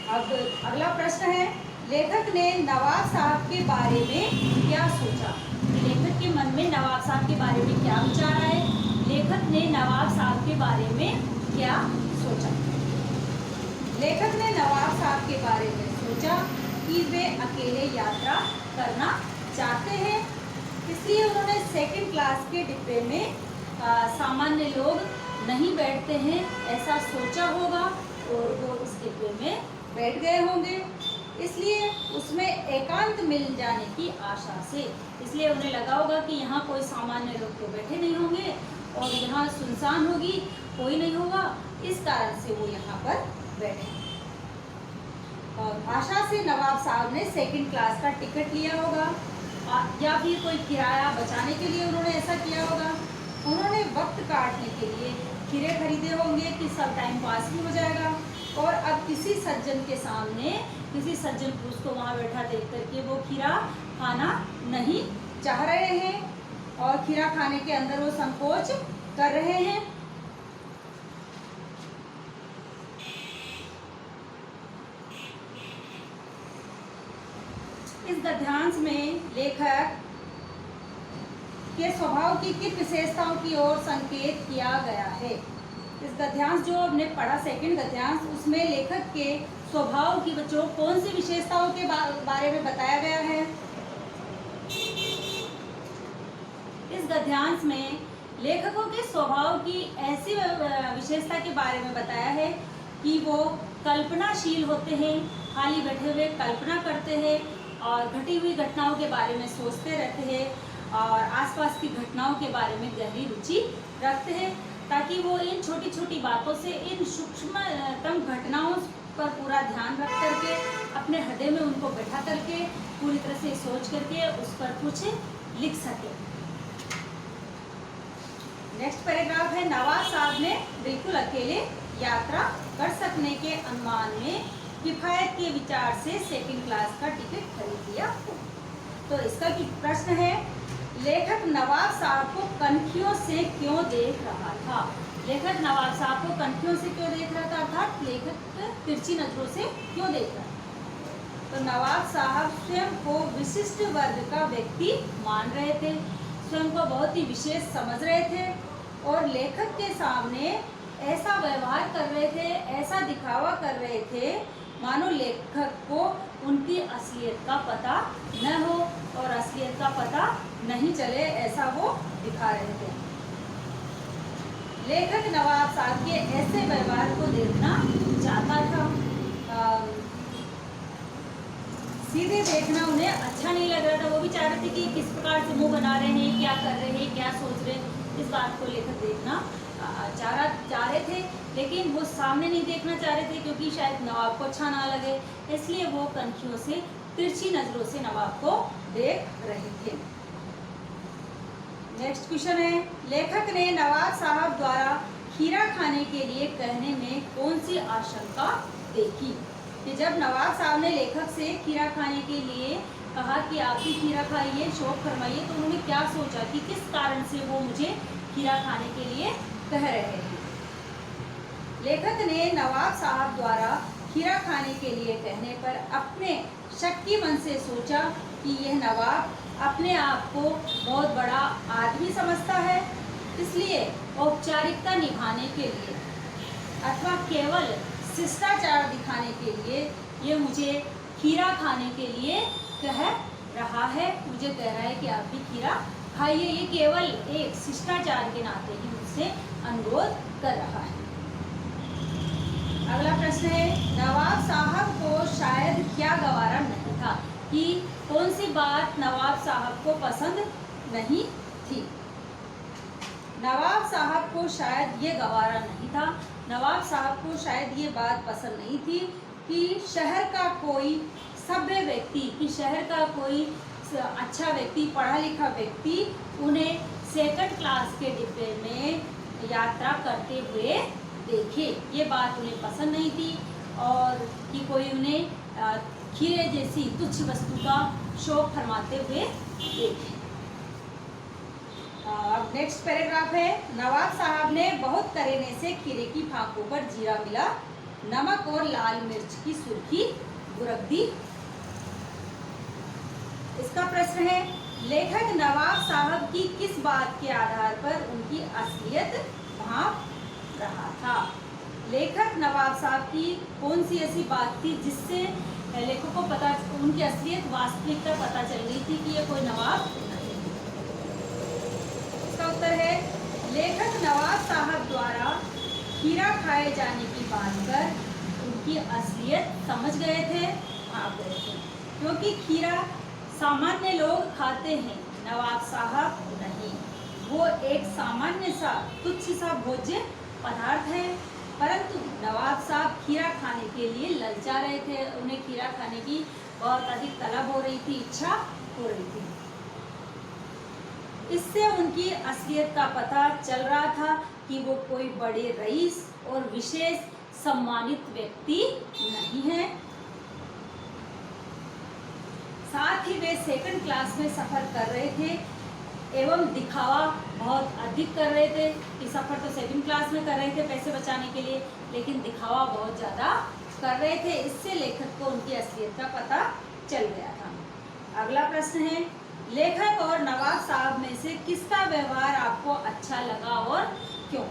A: अब अगला प्रश्न है, लेखक ने नवाब साहब के बारे में क्या सोचा। लेखक के मन में नवाब साहब के बारे में क्या विचार आए, लेखक ने नवाब साहब के बारे में क्या सोचा। लेखक ने नवाब साहब के बारे में सोचा कि वे अकेले यात्रा करना चाहते हैं, इसलिए उन्होंने सेकंड क्लास के डिब्बे में सामान्य लोग नहीं बैठते हैं ऐसा सोचा होगा और वो उस डिब्बे में बैठ गए होंगे, इसलिए उसमें एकांत मिल जाने की आशा से, इसलिए उन्हें लगा होगा कि यहाँ कोई सामान्य लोग तो बैठे नहीं होंगे और यहाँ सुनसान होगी, कोई नहीं होगा, इस कारण से वो यहाँ पर बैठे। और आशा से नवाब साहब ने सेकंड क्लास का टिकट लिया होगा या फिर कोई किराया बचाने के लिए उन्होंने ऐसा किया होगा। उन्होंने वक्त काटने के लिए खीरे खरीदे होंगे कि सब टाइम पास भी हो जाएगा और अब किसी सज्जन के सामने किसी सज्जन पुरुष को वहाँ बैठा देख करके वो खीरा खाना नहीं चाह रहे हैं और खीरा खाने के अंदर वो संकोच कर रहे हैं। इस गद्यांश में लेखक के स्वभाव की किन विशेषताओं की ओर संकेत किया गया है। इस गद्यांश जो हमने पढ़ा सेकंड गद्यांश, उसमें लेखक के स्वभाव की बच्चों कौन सी विशेषताओं के बारे में बताया गया है। इस गद्यांश में लेखकों के स्वभाव की ऐसी विशेषता के बारे में बताया है कि वो कल्पनाशील होते हैं, खाली बैठे हुए कल्पना करते हैं और घटी हुई घटनाओं के बारे में सोचते रहते हैं और आसपास की घटनाओं के बारे में गहरी रुचि रखते हैं, ताकि वो इन छोटी छोटी बातों से, इन सूक्ष्मतम घटनाओं पर पूरा ध्यान रख करके अपने हृदय में उनको बैठा करके पूरी तरह से सोच करके उस पर कुछ लिख सके। नेक्स्ट पैराग्राफ है, नवाब साहब ने बिल्कुल अकेले यात्रा कर सकने के अनुमान में किफायत के विचार से सेकंड क्लास का टिकट खरीद लिया। तो इसका प्रश्न है, लेखक नवाब साहब को कनखियों से क्यों देख रहा था। लेखक नवाब साहब को कनखियों से क्यों देख रहा था, अर्थात लेखक तिरछी नजरों से क्यों देख रहा था। तो नवाब साहब स्वयं को विशिष्ट वर्ग का व्यक्ति मान रहे थे, स्वयं को बहुत ही विशेष समझ रहे थे और लेखक के सामने ऐसा व्यवहार कर रहे थे, ऐसा दिखावा कर रहे थे मानो लेखक को उनकी असलियत का पता न हो और असलियत का पता नहीं चले, ऐसा वो दिखा रहे थे। लेखक नवाब साहब के ऐसे व्यवहार को देखना चाहता था। सीधे देखना उन्हें अच्छा नहीं लग रहा था, वो भी चाह रहे थे कि किस प्रकार से मुंह बना रहे हैं, क्या कर रहे हैं, क्या सोच रहे हैं, इस बात को लेकर देखना चाह रहे थे, लेकिन वो सामने नहीं देखना चाह रहे थे क्योंकि शायद नवाब को अच्छा ना लगे, इसलिए वो कनखियों से, तिरछी नजरों से नवाब को देख रहे थे। नेक्स्ट क्वेश्चन है, लेखक ने नवाब साहब द्वारा खीरा खाने के लिए कहने में कौन सी आशंका देखी? कि जब नवाब साहब ने लेखक से खीरा खाने के लिए कहा कि आप भी खीरा खाइए, शौक फरमाइए, तो उन्होंने क्या सोचा कि किस कारण से वो मुझे खीरा खाने के लिए कह रहे हैं? लेखक ने नवाब साहब द्वारा खीरा खाने के लिए कहने पर अपने शक्की मन से सोचा कि यह नवाब अपने आप को बहुत बड़ा आदमी समझता है, इसलिए औपचारिकता निभाने के लिए अथवा केवल शिष्टाचार दिखाने के लिए ये मुझे खीरा खाने के लिए कह रहा है, मुझे कह रहा है कि आप भी खीरा खाइए। ये केवल एक शिष्टाचार के नाते ही मुझसे अनुरोध कर रहा है। अगला प्रश्न है, नवाब साहब को शायद क्या गवारा नहीं था? कि कौन सी बात नवाब साहब को पसंद नहीं थी? नवाब साहब को शायद ये गवारा नहीं था, नवाब साहब को शायद ये बात पसंद नहीं थी कि शहर का कोई सभ्य व्यक्ति, कि शहर का कोई अच्छा व्यक्ति, पढ़ा लिखा व्यक्ति उन्हें सेकंड क्लास के डिब्बे में यात्रा करते हुए देखे। ये बात उन्हें पसंद नहीं थी और कि कोई उन्हें खीरे जैसी तुच्छ वस्तु का शौक फरमाते हुए देखे। अब नेक्स्ट पैराग्राफ है, नवाब साहब ने बहुत करेने से खीरे की फांकों पर जीरा मिला, नमक और लाल मिर्च की सुर्खी बुरक दी। इसका प्रश्न है, लेखक नवाब साहब की किस बात के आधार पर उनकी असलियत भांप रहा था? लेखक नवाब साहब की कौन सी ऐसी बात थी जिससे लेखक को पता, उनकी असलियत वास्तविकता पता चल गई थी कि ये कोई नवाब नहीं? इसका उत्तर है, लेखक नवाब साहब द्वारा खीरा खाए जाने की बात कर उनकी असलियत समझ गए थे, भाग गए थे, क्योंकि खीरा सामान्य लोग खाते हैं, नवाब साहब नहीं। वो एक सामान्य सा तुच्छ सा भोज्य पदार्थ है, परंतु नवाब साहब खीरा खाने के लिए ललचा रहे थे, उन्हें खीरा खाने की बहुत अधिक तलब हो रही थी, इच्छा हो रही थी। इससे उनकी असलियत का पता चल रहा था कि वो कोई बड़े रईस और विशेष सम्मानित व्यक्ति नहीं है। साथ ही वे सेकंड क्लास में सफ़र कर रहे थे एवं दिखावा बहुत अधिक कर रहे थे कि सफ़र तो सेकंड क्लास में कर रहे थे पैसे बचाने के लिए, लेकिन दिखावा बहुत ज़्यादा कर रहे थे। इससे लेखक को उनकी असलियत का पता चल गया था। अगला प्रश्न है, लेखक और नवाब साहब में से किसका व्यवहार आपको अच्छा लगा और क्यों?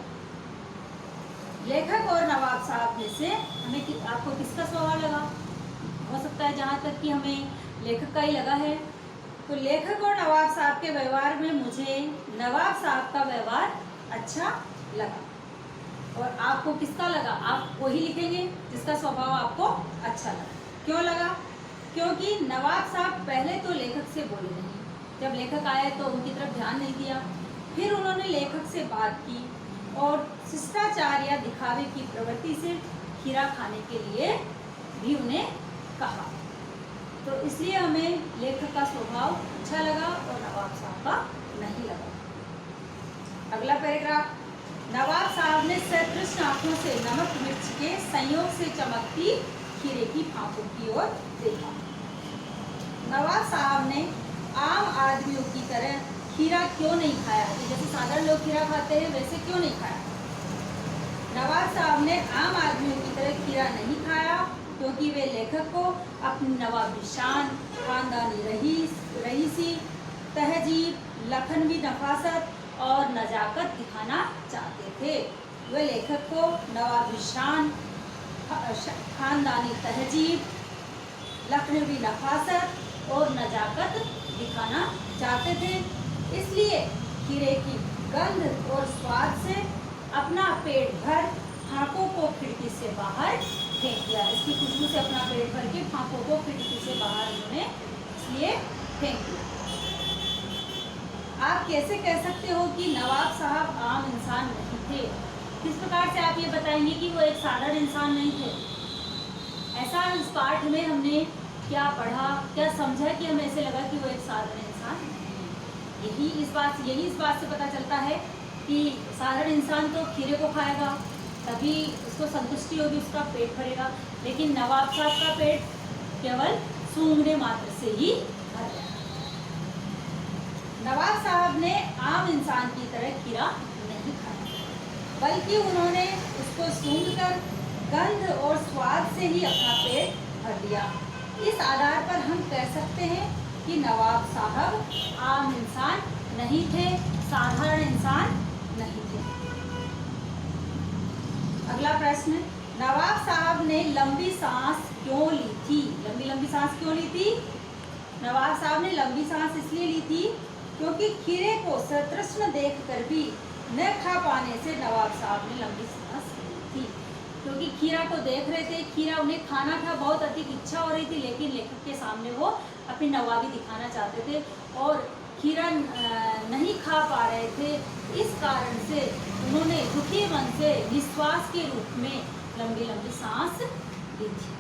A: लेखक और नवाब साहब में से आपको किसका स्वभाव लगा? हो सकता है जहाँ तक कि हमें लेखक का ही लगा है, तो लेखक और नवाब साहब के व्यवहार में मुझे नवाब साहब का व्यवहार अच्छा लगा। और आपको किसका लगा? आप वही लिखेंगे जिसका स्वभाव आपको अच्छा लगा। क्यों लगा? क्योंकि नवाब साहब पहले तो लेखक से बोले नहीं, जब लेखक आए तो उनकी तरफ ध्यान नहीं दिया, फिर उन्होंने लेखक से बात की और शिष्टाचार या दिखावे की प्रवृत्ति से खीरा खाने के लिए भी उन्हें कहा। तो इसलिए हमें लेखक का स्वभाव अच्छा लगा और नवाब साहब का नहीं लगा। अगला पैराग्राफ, नवाब साहब ने सतृष्ण आंखों से नमक मिर्च के संयोग से चमकती खीरे की फांकों की ओर देखा। नवाब साहब ने आम आदमियों की तरह खीरा क्यों नहीं खाया? जैसे साधारण लोग खीरा खाते हैं वैसे क्यों नहीं खाया? नवाब साहब ने आम आदमियों की तरह खीरा नहीं खाया क्योंकि वे लेखक को अपनी नवाबी शान, खानदानी रईसी, तहजीब, लखनवी नफासत और नजाकत दिखाना चाहते थे। वे लेखक को नवाबी शान, खानदानी तहजीब, लखनवी नफासत और नजाकत दिखाना चाहते थे। इसलिए खीरे की गंध और स्वाद से अपना पेट भर फांकों को खिड़की से बाहर फेंक दिया। इसकी खुशबू से अपना पेट भर के फांकों को खिड़की से बाहर उन्होंने इसलिए फेंक दिया। आप कैसे कह सकते हो कि नवाब साहब आम इंसान नहीं थे? किस प्रकार से आप ये बताएंगे कि वो एक साधारण इंसान नहीं थे? ऐसा इस पाठ में हमने क्या पढ़ा, क्या समझा कि हमें ऐसे लगा कि वो एक साधारण इंसान नहीं है। यही इस बात से पता चलता है कि साधारण इंसान तो खीरे को खाएगा तभी उसको संतुष्टि होगी, उसका पेट भरेगा, लेकिन नवाब साहब का पेट केवल सूंघने मात्र से ही भर गया। नवाब साहब ने आम इंसान की तरह खीरा नहीं खाया, बल्कि उन्होंने उसको सूंघकर गंध और स्वाद से ही अपना पेट भर दिया। इस आधार पर हम कह सकते हैं कि नवाब साहब आम इंसान नहीं थे, साधारण इंसान नहीं थे। अगला प्रश्न, नवाब साहब ने लंबी सांस क्यों ली थी? लंबी सांस क्यों ली थी? नवाब साहब ने लंबी सांस इसलिए ली थी क्योंकि खीरे को सतृष्ण देखकर भी न खा पाने से नवाब साहब ने लंबी सांस ली थी। क्योंकि खीरा को देख रहे थे, खीरा उन्हें खाना था, बहुत अधिक इच्छा हो रही थी, लेकिन लेखक के सामने वो अपनी नवाबी दिखाना चाहते थे और खीरा नहीं खा पा रहे थे। इस कारण से उन्होंने दुखी मन से निश्वास के रूप में लंबी सांस ली थी।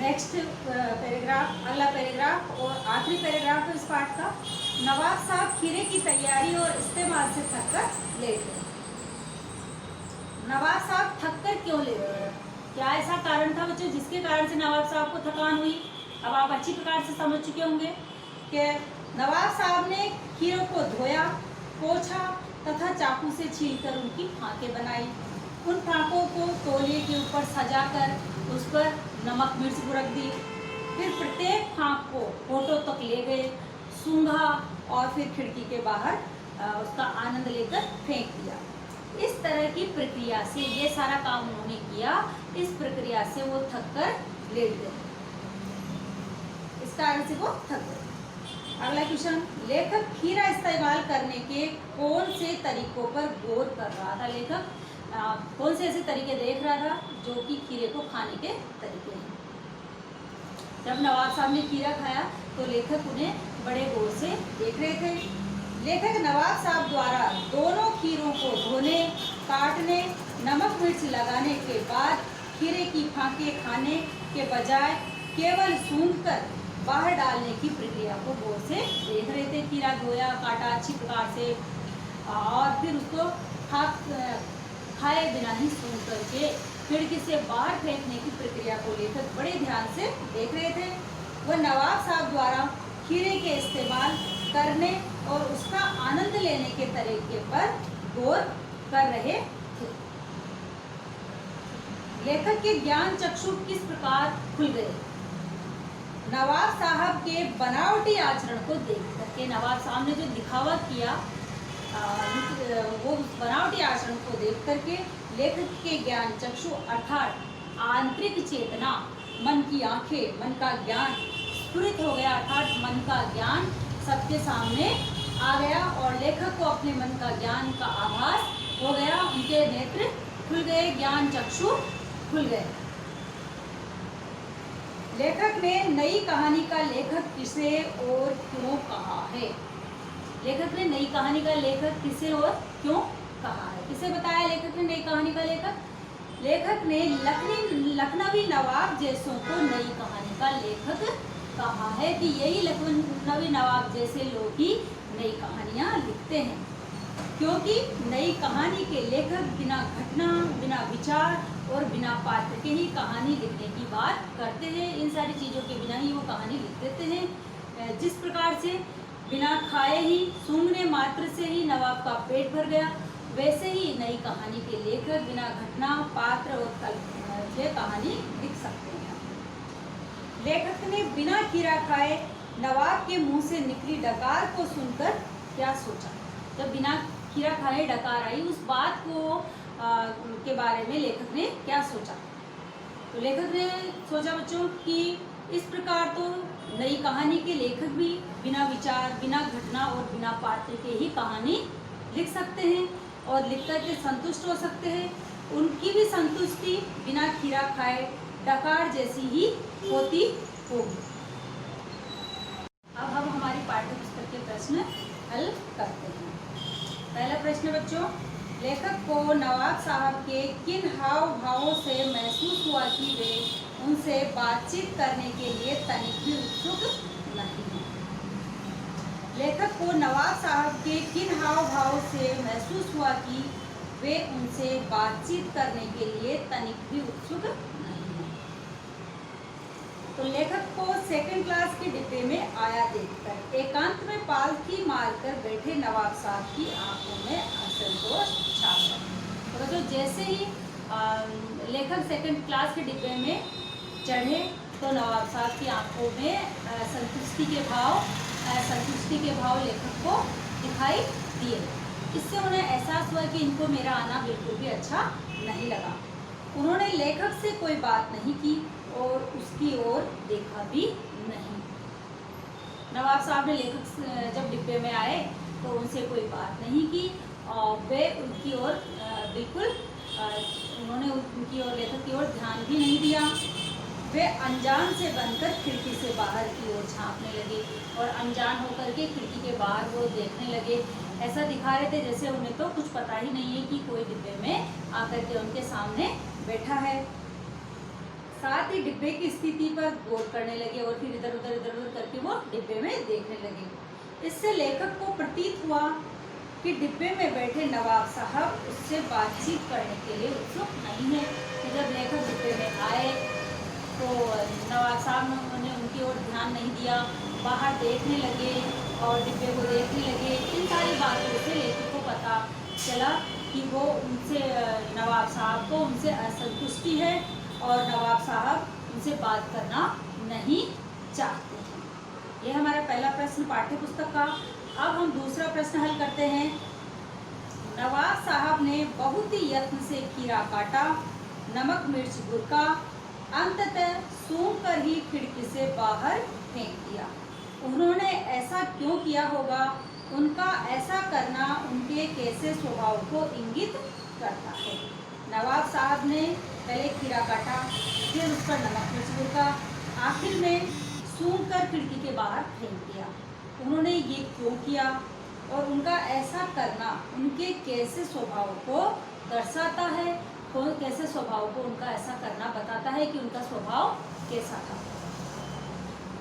A: नेक्स्ट पैराग्राफ, अगला पैराग्राफ और आखिरी पैराग्राफ है इस पाठ का। नवाब साहब खीरे की तैयारी और इस्तेमाल से थककर लेट गए। नवाब साहब थककर क्यों लेट गए? क्या ऐसा कारण था बच्चों जिसके कारण से नवाब साहब को थकान हुई? अब आप अच्छी प्रकार से समझ चुके होंगे कि नवाब साहब ने खीरों को धोया, पोंछा तथा चाकू से छीलकर उनकी फांकें बनाई। उन फांकों को तौलिए के ऊपर सजाकर उस पर नमक मिर्च बुरक दी। फिर प्रत्येक फांक को होठों तक ले गए, सूंघा और फिर खिड़की के बाहर उसका आनंद लेकर फेंक दिया। इस तरह की प्रक्रिया से ये सारा काम उन्होंने किया। इस प्रक्रिया से वो थक कर लेट गए, इस कारण से वो थक गए। अगला क्वेश्चन, लेखक खीरा इस्तेमाल करने के कौन से तरीकों पर गौर कर रहा था? लेखक कौन से ऐसे तरीके देख रहा था जो कि खीरे को खाने के तरीके हैं? जब नवाब साहब ने खीरा खाया तो लेखक उन्हें बड़े गौर से देख रहे थे। लेखक नवाब साहब द्वारा दोनों खीरों को धोने, काटने, नमक मिर्च लगाने के बाद खीरे की फांके खाने के बजाय केवल सूंघकर बाहर डालने की प्रक्रिया को गौर से देख रहे थे। खीरा धोया, काटा अच्छी प्रकार से और फिर उसको खाए बिना ही सूंघ करके खिड़की से बाहर फेंकने की प्रक्रिया को लेकर बड़े ध्यान से देख रहे थे। वह नवाब साहब द्वारा खीरे के इस्तेमाल करने और उसका आनंद लेने के तरीके पर गौर कर रहे थे। लेखक के ज्ञान चक्षु किस प्रकार खुल गए? नवाब साहब के बनावटी आचरण को देख करके, नवाब साहब ने जो दिखावा किया वो बनावटी आचरण को देख करके लेखक के ज्ञान चक्षु अर्थात आंतरिक चेतना, मन की आंखें, मन का ज्ञान स्फुरित हो गया, अर्थात मन का ज्ञान सबके सामने आ गया और लेखक को अपने मन का ज्ञान का आभास हो गया। उनके नेत्र खुल गए, ज्ञान चक्षु खुल गए। लेखक ने नई कहानी का लेखक किसे और क्यों कहा है? लेखक ने नई कहानी का लेखक किसे और क्यों कहा है? किसे बताया लेखक ने नई कहानी का लेखक? लेखक ने लखनवी नवाब जैसों को नई कहानी का लेखक कहा है कि यही लखनवी नवाब जैसे लोग ही नई कहानियाँ लिखते हैं, क्योंकि नई कहानी के लेखक बिना घटना, बिना विचार और बिना पात्र के ही कहानी लिखने की बात करते हैं। इन सारी चीज़ों के बिना ही वो कहानी लिख देते हैं। जिस प्रकार से बिना खाए ही, सूंघने मात्र से ही नवाब का पेट भर गया, वैसे ही नई कहानी के लेखक बिना घटना, पात्र और कल्पना से कहानी लिख सकते हैं। लेखक ने बिना खीरा खाए नवाब के मुंह से निकली डकार को सुनकर क्या सोचा? जब बिना खीरा खाए डकार आई, उस बात को के बारे में लेखक ने क्या सोचा? तो लेखक ने सोचा बच्चों कि इस प्रकार तो नई कहानी के लेखक भी बिना विचार, बिना घटना और बिना पात्र के ही कहानी लिख सकते हैं और लिख करके संतुष्ट हो सकते हैं। उनकी भी संतुष्टि बिना खीरा खाए डकार जैसी ही होती होगी। अब हम हमारी पाठ्य पुस्तक के प्रश्न हल करते हैं। पहला प्रश्न बच्चों, लेखक को नवाब साहब के किन हाव भावों से महसूस हुआ कि वे उनसे बातचीत करने के लिए तनिक भी उत्सुक नहीं हैं? लेखक को नवाब साहब के किन हाव भाव से महसूस हुआ कि वे उनसे बातचीत करने के लिए तनिक भी उत्सुक नहीं हैं। तो लेखक को सेकंड क्लास के डिब्बे में आया देखकर एकांत में पालथी मारकर बैठे नवाब साहब की आंखों में असंतोष छा गया। तो जो जैसे ही लेखक सेकंड क्लास के डिब्बे में चढ़े तो नवाब साहब की आंखों में संतुष्टि के भाव लेखक को दिखाई दिए। इससे उन्हें एहसास हुआ कि इनको मेरा आना बिल्कुल भी अच्छा नहीं लगा। उन्होंने लेखक से कोई बात नहीं की और उसकी ओर देखा भी नहीं। नवाब साहब ने लेखक जब डिब्बे में आए तो उनसे कोई बात नहीं की और वे उनकी ओर बिल्कुल उन्होंने उनकी ओर लेखक की ओर ध्यान भी नहीं दिया। वे अनजान से बनकर खिड़की से बाहर की ओर झांकने लगे और अनजान होकर के खिड़की के बाहर वो देखने लगे। ऐसा दिखा रहे थे जैसे उन्हें तो कुछ पता ही नहीं है कि कोई डिब्बे में आकर के उनके सामने बैठा है। साथ ही डिब्बे की स्थिति पर गौर करने लगे और फिर इधर उधर करके वो डिब्बे में देखने लगे। इससे लेखक को प्रतीत हुआ कि डिब्बे में बैठे नवाब साहब उससे बातचीत करने के लिए उत्सुक नहीं है। तो जब लेखक डिब्बे में आए तो नवाब साहब ने उनकी ओर ध्यान नहीं दिया, बाहर देखने लगे और डिब्बे को देखने लगे। इन सारी बातों से लेखक को पता चला कि वो उनसे नवाब साहब को उनसे असंतुष्टि है और नवाब साहब उनसे बात करना नहीं चाहते हैं। ये हमारा पहला प्रश्न पाठ्य पुस्तक का। अब हम दूसरा प्रश्न हल करते हैं। नवाब साहब ने बहुत ही यत्न से खीरा काटा, नमक मिर्च बुरका, अंततः सूंघ कर ही खिड़की से बाहर फेंक दिया। उन्होंने ऐसा क्यों किया होगा? उनका ऐसा करना उनके कैसे स्वभाव को इंगित करता है? नवाब साहब ने पहले खीरा काटा, फिर उस पर नमक मिर्च बुरका, आखिर में सूंघ कर खिड़की के बाहर फेंक दिया। उन्होंने ये क्यों किया और उनका ऐसा करना उनके कैसे स्वभाव को दर्शाता है? कैसे स्वभाव को उनका ऐसा करना बताता है कि उनका स्वभाव कैसा था।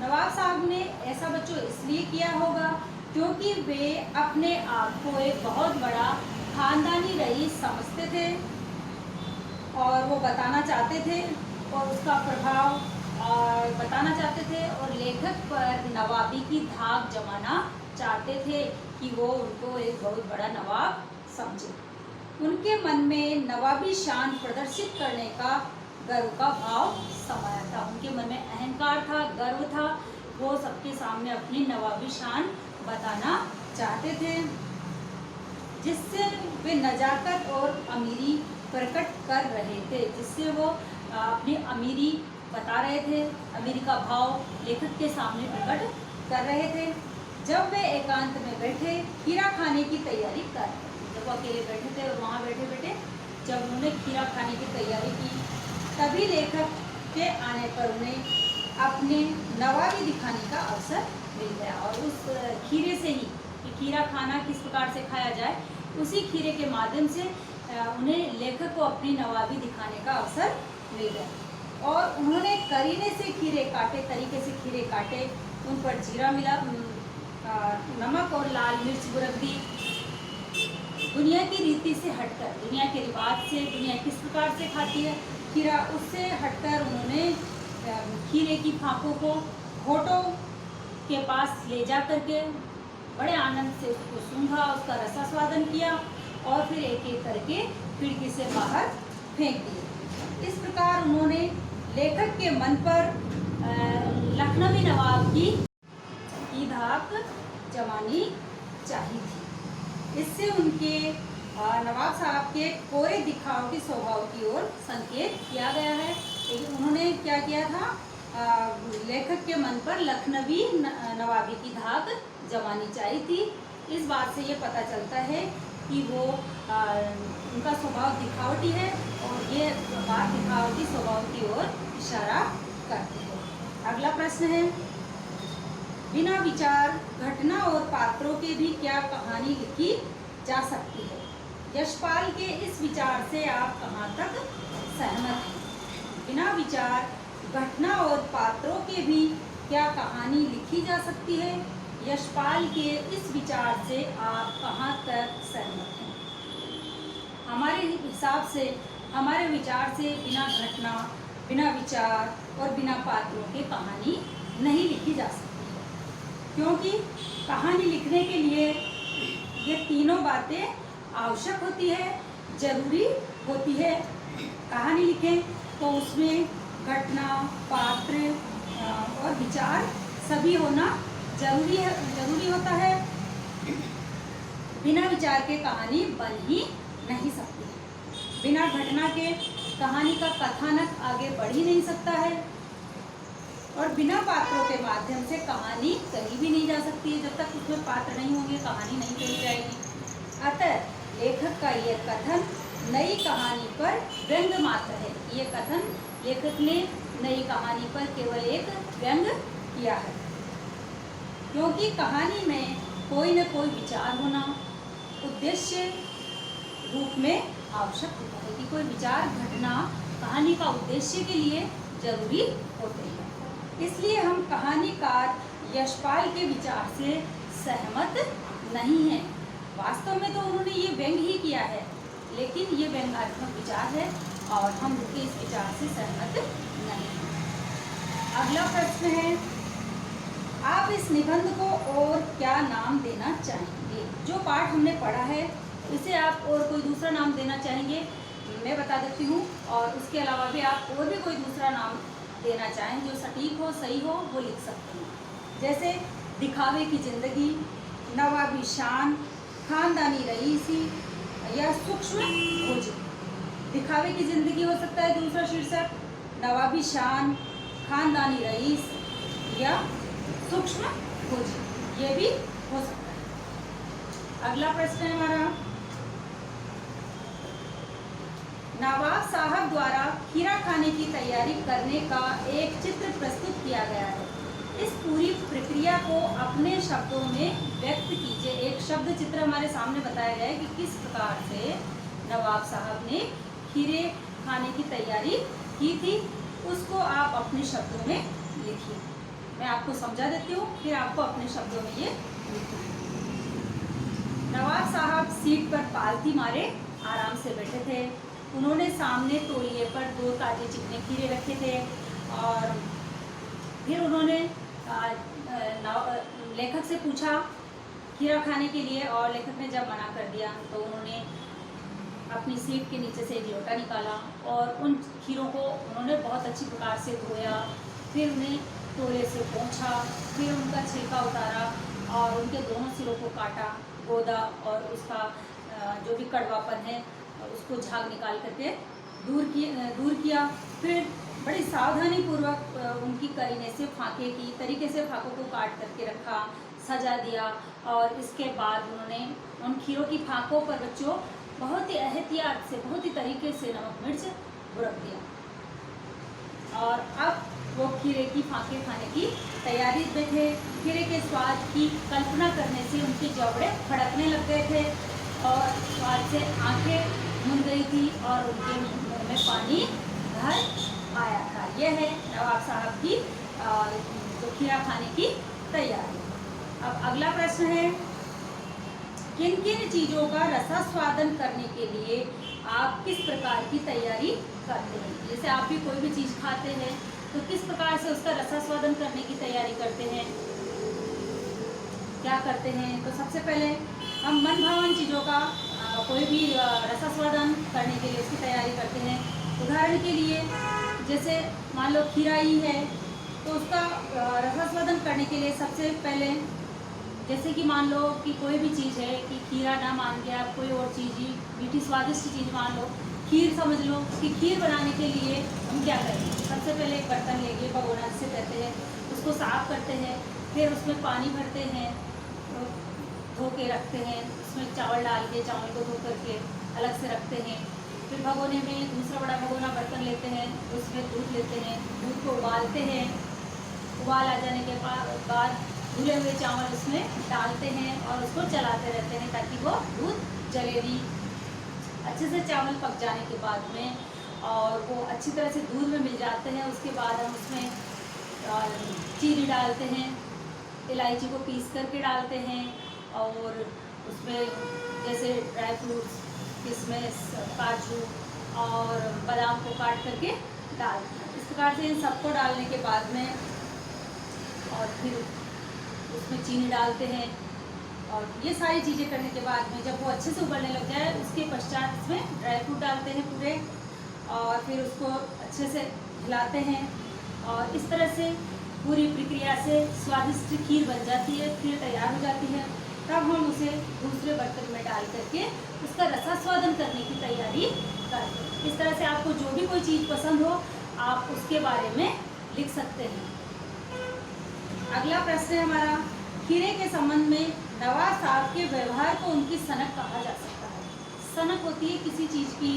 A: नवाब साहब ने ऐसा बच्चों इसलिए किया होगा क्योंकि वे अपने आप को एक बहुत बड़ा खानदानी रईस समझते थे और वो बताना चाहते थे और उसका प्रभाव और बताना चाहते थे और लेखक पर नवाबी की धाक जमाना चाहते थे कि वो उनको एक बहुत बड़ा नवाब समझे। उनके मन में नवाबी शान प्रदर्शित करने का गर्व का भाव समाया था। उनके मन में अहंकार था, गर्व था, वो सबके सामने अपनी नवाबी शान बताना चाहते थे, जिससे वे नजाकत और अमीरी प्रकट कर रहे थे, जिससे वो अपनी अमीरी बता रहे थे, अमीरी का भाव लेखक के सामने प्रकट कर रहे थे। जब वे एकांत में बैठे खीरा खाने की तैयारी कर रहे थे, जब वो अकेले बैठे थे और वहाँ बैठे बैठे जब उन्होंने खीरा खाने की तैयारी की, तभी लेखक के आने पर उन्हें अपने नवाबी दिखाने का अवसर मिल गया और उस खीरे से ही कि खीरा खाना किस प्रकार से खाया जाए, उसी खीरे के माध्यम से उन्हें लेखक को अपनी नवाबी दिखाने का अवसर मिल गया। और उन्होंने करीने से खीरे काटे, तरीके से खीरे काटे, उन पर जीरा मिला, नमक और लाल मिर्च बुरक दी। दुनिया की रीति से हटकर, दुनिया के रिवाज से, दुनिया किस प्रकार से खाती है खीरा, उससे हटकर उन्होंने खीरे की फांकों को होठों के पास ले जा करके बड़े आनंद से उसको सूंघा, उसका रसास्वादन किया और फिर एक एक करके खिड़की से बाहर फेंक दिए। इस प्रकार उन्होंने लेखक के मन पर लखनवी नवाब की धाक जमानी चाहिए थी। इससे उनके नवाब साहब के कोरे दिखावटी स्वभाव की ओर संकेत किया गया है। लेकिन उन्होंने क्या किया था, लेखक के मन पर लखनवी नवाबी की धाक जमानी चाहिए थी। इस बात से ये पता चलता है कि वो उनका स्वभाव दिखावटी है और ये बात दिखावटी स्वभाव की ओर इशारा करती है। अगला प्रश्न है, बिना विचार, घटना और पात्रों के भी क्या कहानी लिखी जा सकती है? यशपाल के इस विचार से आप कहाँ तक सहमत हैं? बिना विचार, घटना और पात्रों के भी क्या कहानी लिखी जा सकती है? यशपाल के इस विचार से आप कहाँ तक सहमत हैं? हमारे हिसाब से, हमारे विचार से बिना घटना, बिना विचार और बिना पात्रों के कहानी नहीं लिखी जा सकती है, क्योंकि कहानी लिखने के लिए ये तीनों बातें आवश्यक होती है, जरूरी होती है। कहानी लिखें तो उसमें घटना, पात्र और विचार सभी होना जरूरी होता है। बिना विचार के कहानी बन ही नहीं सकती। बिना घटना के कहानी का कथानक आगे बढ़ ही नहीं सकता है, और बिना पात्रों के माध्यम से कहानी कहीं भी नहीं जा सकती है। जब तक उसमें पात्र नहीं होंगे कहानी नहीं कही जाएगी। अतः लेखक का यह कथन नई कहानी पर व्यंग मात्र है। ये कथन लेखक ने नई कहानी पर केवल एक व्यंग किया है, क्योंकि कहानी में कोई न कोई विचार होना उद्देश्य रूप में आवश्यक होता है, कि कोई विचार, घटना कहानी का उद्देश्य के लिए जरूरी होते हैं। इसलिए हम कहानीकार यशपाल के विचार से सहमत नहीं हैं। वास्तव में तो उन्होंने ये व्यंग ही किया है, लेकिन ये व्यंग्यात्मक विचार है और हम उनके इस विचार से सहमत नहीं हैं। अगला प्रश्न है, आप इस निबंध को और क्या नाम देना चाहेंगे? जो पाठ हमने पढ़ा है इसे आप और कोई दूसरा नाम देना चाहेंगे? मैं बता देती हूँ, और उसके अलावा भी आप और भी कोई दूसरा नाम देना चाहें जो सटीक हो, सही हो, वो लिख सकते हैं। जैसे दिखावे की जिंदगी, नवाबी शान, खानदानी रईसी या सूक्ष्म खोज। दिखावे की जिंदगी हो सकता है दूसरा शीर्षक, नवाबी शान, खानदानी रईस या सूक्ष्म खोज, ये भी हो सकता है। अगला प्रश्न है हमारा, नवाब साहब द्वारा खीरा खाने की तैयारी करने का एक चित्र प्रस्तुत किया गया है। इस पूरी प्रक्रिया को अपने शब्दों में व्यक्त कीजिए। एक शब्द चित्र हमारे सामने बताया गया है कि किस प्रकार से नवाब साहब ने खीरे खाने की तैयारी की थी, उसको आप अपने शब्दों में लिखिए। मैं आपको समझा देती हूँ, फिर आपको अपने शब्दों में ये लिखना है। नवाब साहब सीट पर पालथी मारे आराम से बैठे थे। उन्होंने सामने तौलिए पर 2 ताजे चिकने खीरे रखे थे, और फिर उन्होंने लेखक से पूछा खीरा खाने के लिए, और लेखक ने जब मना कर दिया तो उन्होंने अपनी सीट के नीचे से एक लोटा निकाला और उन खीरों को उन्होंने बहुत अच्छी प्रकार से धोया, फिर उन्हें तौले से पोंछा, फिर उनका छिलका उतारा और उनके दोनों सिरों को काटा, गोदा और उसका जो भी कड़वापन है उसको झाग निकाल करके दूर किया। फिर बड़ी सावधानी पूर्वक उनकी करीने से फाके की तरीके से फाकों को काट करके रखा, सजा दिया, और इसके बाद उन्होंने उन खीरों की फाकों पर बच्चों बहुत ही एहतियात से, बहुत ही तरीके से नमक मिर्च बुरक दिया, और अब वो खीरे की फाके खाने की तैयारी में थे। खीरे के स्वाद की कल्पना करने से उनके जबड़े फड़कने लग गए थे और स्वाद से आंखें मूंद गई थी और उनके मुंह में पानी भर आया था। यह है नवाब साहब की जो खीरा खाने की तैयारी। अब अगला प्रश्न है, किन किन चीज़ों का रसास्वादन करने के लिए आप किस प्रकार की तैयारी करते हैं? जैसे आप भी कोई भी चीज़ खाते हैं तो किस प्रकार से उसका रसास्वादन करने की तैयारी करते हैं, क्या करते हैं? तो सबसे पहले हम मन भावन चीज़ों का कोई भी रसास्वादन करने के लिए उसकी तैयारी करते हैं। उदाहरण के लिए जैसे मान लो खीरा ही है तो उसका रसास्वादन करने के लिए सबसे पहले, जैसे कि मान लो कि कोई भी चीज़ है कि खीरा ना मान के आप कोई और चीज़ ही मीठी स्वादिष्ट चीज़ मान लो, खीर समझ लो कि खीर बनाने के लिए हम क्या करेंगे? सबसे पहले एक बर्तन लेंगे, भगोना जिसे कहते हैं, उसको साफ करते हैं, फिर उसमें पानी भरते हैं, धो के रखते हैं, उसमें चावल डाल के चावल को धो करके अलग से रखते हैं। फिर भगोने में दूसरा बड़ा भगोना बर्तन लेते हैं, उसमें दूध लेते हैं, दूध को उबालते हैं, उबाल आ जाने के बाद धुले हुए चावल उसमें डालते हैं और उसको चलाते रहते हैं ताकि वो दूध जले नहीं। अच्छे से चावल पक जाने के बाद में और वो अच्छी तरह से दूध में मिल जाते हैं, उसके बाद हम उसमें चीनी डालते हैं, इलायची को पीस करके डालते हैं और उसमें जैसे ड्राई फ्रूट्स, किशमिश, काजू और बादाम को काट करके डालते हैं। इस प्रकार से इन सबको डालने के बाद में और फिर उसमें चीनी डालते हैं और ये सारी चीज़ें करने के बाद में जब वो अच्छे से उबलने लग जाए उसके पश्चात इसमें ड्राई फ्रूट डालते हैं पूरे और फिर उसको अच्छे से हिलाते हैं और इस तरह से पूरी प्रक्रिया से स्वादिष्ट खीर बन जाती है, खीर तैयार हो जाती है। तब हम उसे दूसरे बर्तन में डाल करके उसका रसास्वादन करने की तैयारी करते हैं। इस तरह से आपको जो भी कोई चीज़ पसंद हो आप उसके बारे में लिख सकते हैं। अगला प्रश्न है हमारा, खीरे के संबंध में नवाब साहब के व्यवहार को उनकी सनक कहा जा सकता है। सनक होती है किसी चीज़ की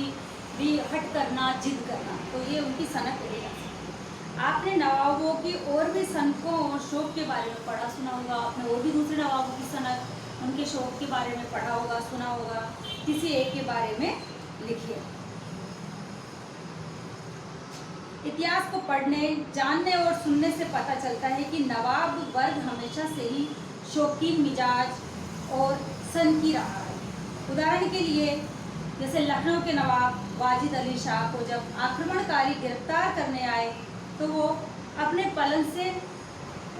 A: भी हट करना, जिद करना, तो ये उनकी सनक कही जा सकती है। आपने नवाबों की और भी सनकों और शौक के बारे में पढ़ा सुना होगा, आपने और भी दूसरे नवाबों की सनक, उनके शौक के बारे में पढ़ा होगा, सुना होगा। किसी एक के बारे में लिखिए। इतिहास को पढ़ने, जानने और सुनने से पता चलता है कि नवाब वर्ग हमेशा से ही शौकीन मिजाज और सनकी रहा है। उदाहरण के लिए जैसे लखनऊ के नवाब वाजिद अली शाह को जब आक्रमणकारी गिरफ्तार करने आए तो वो अपने पलंग से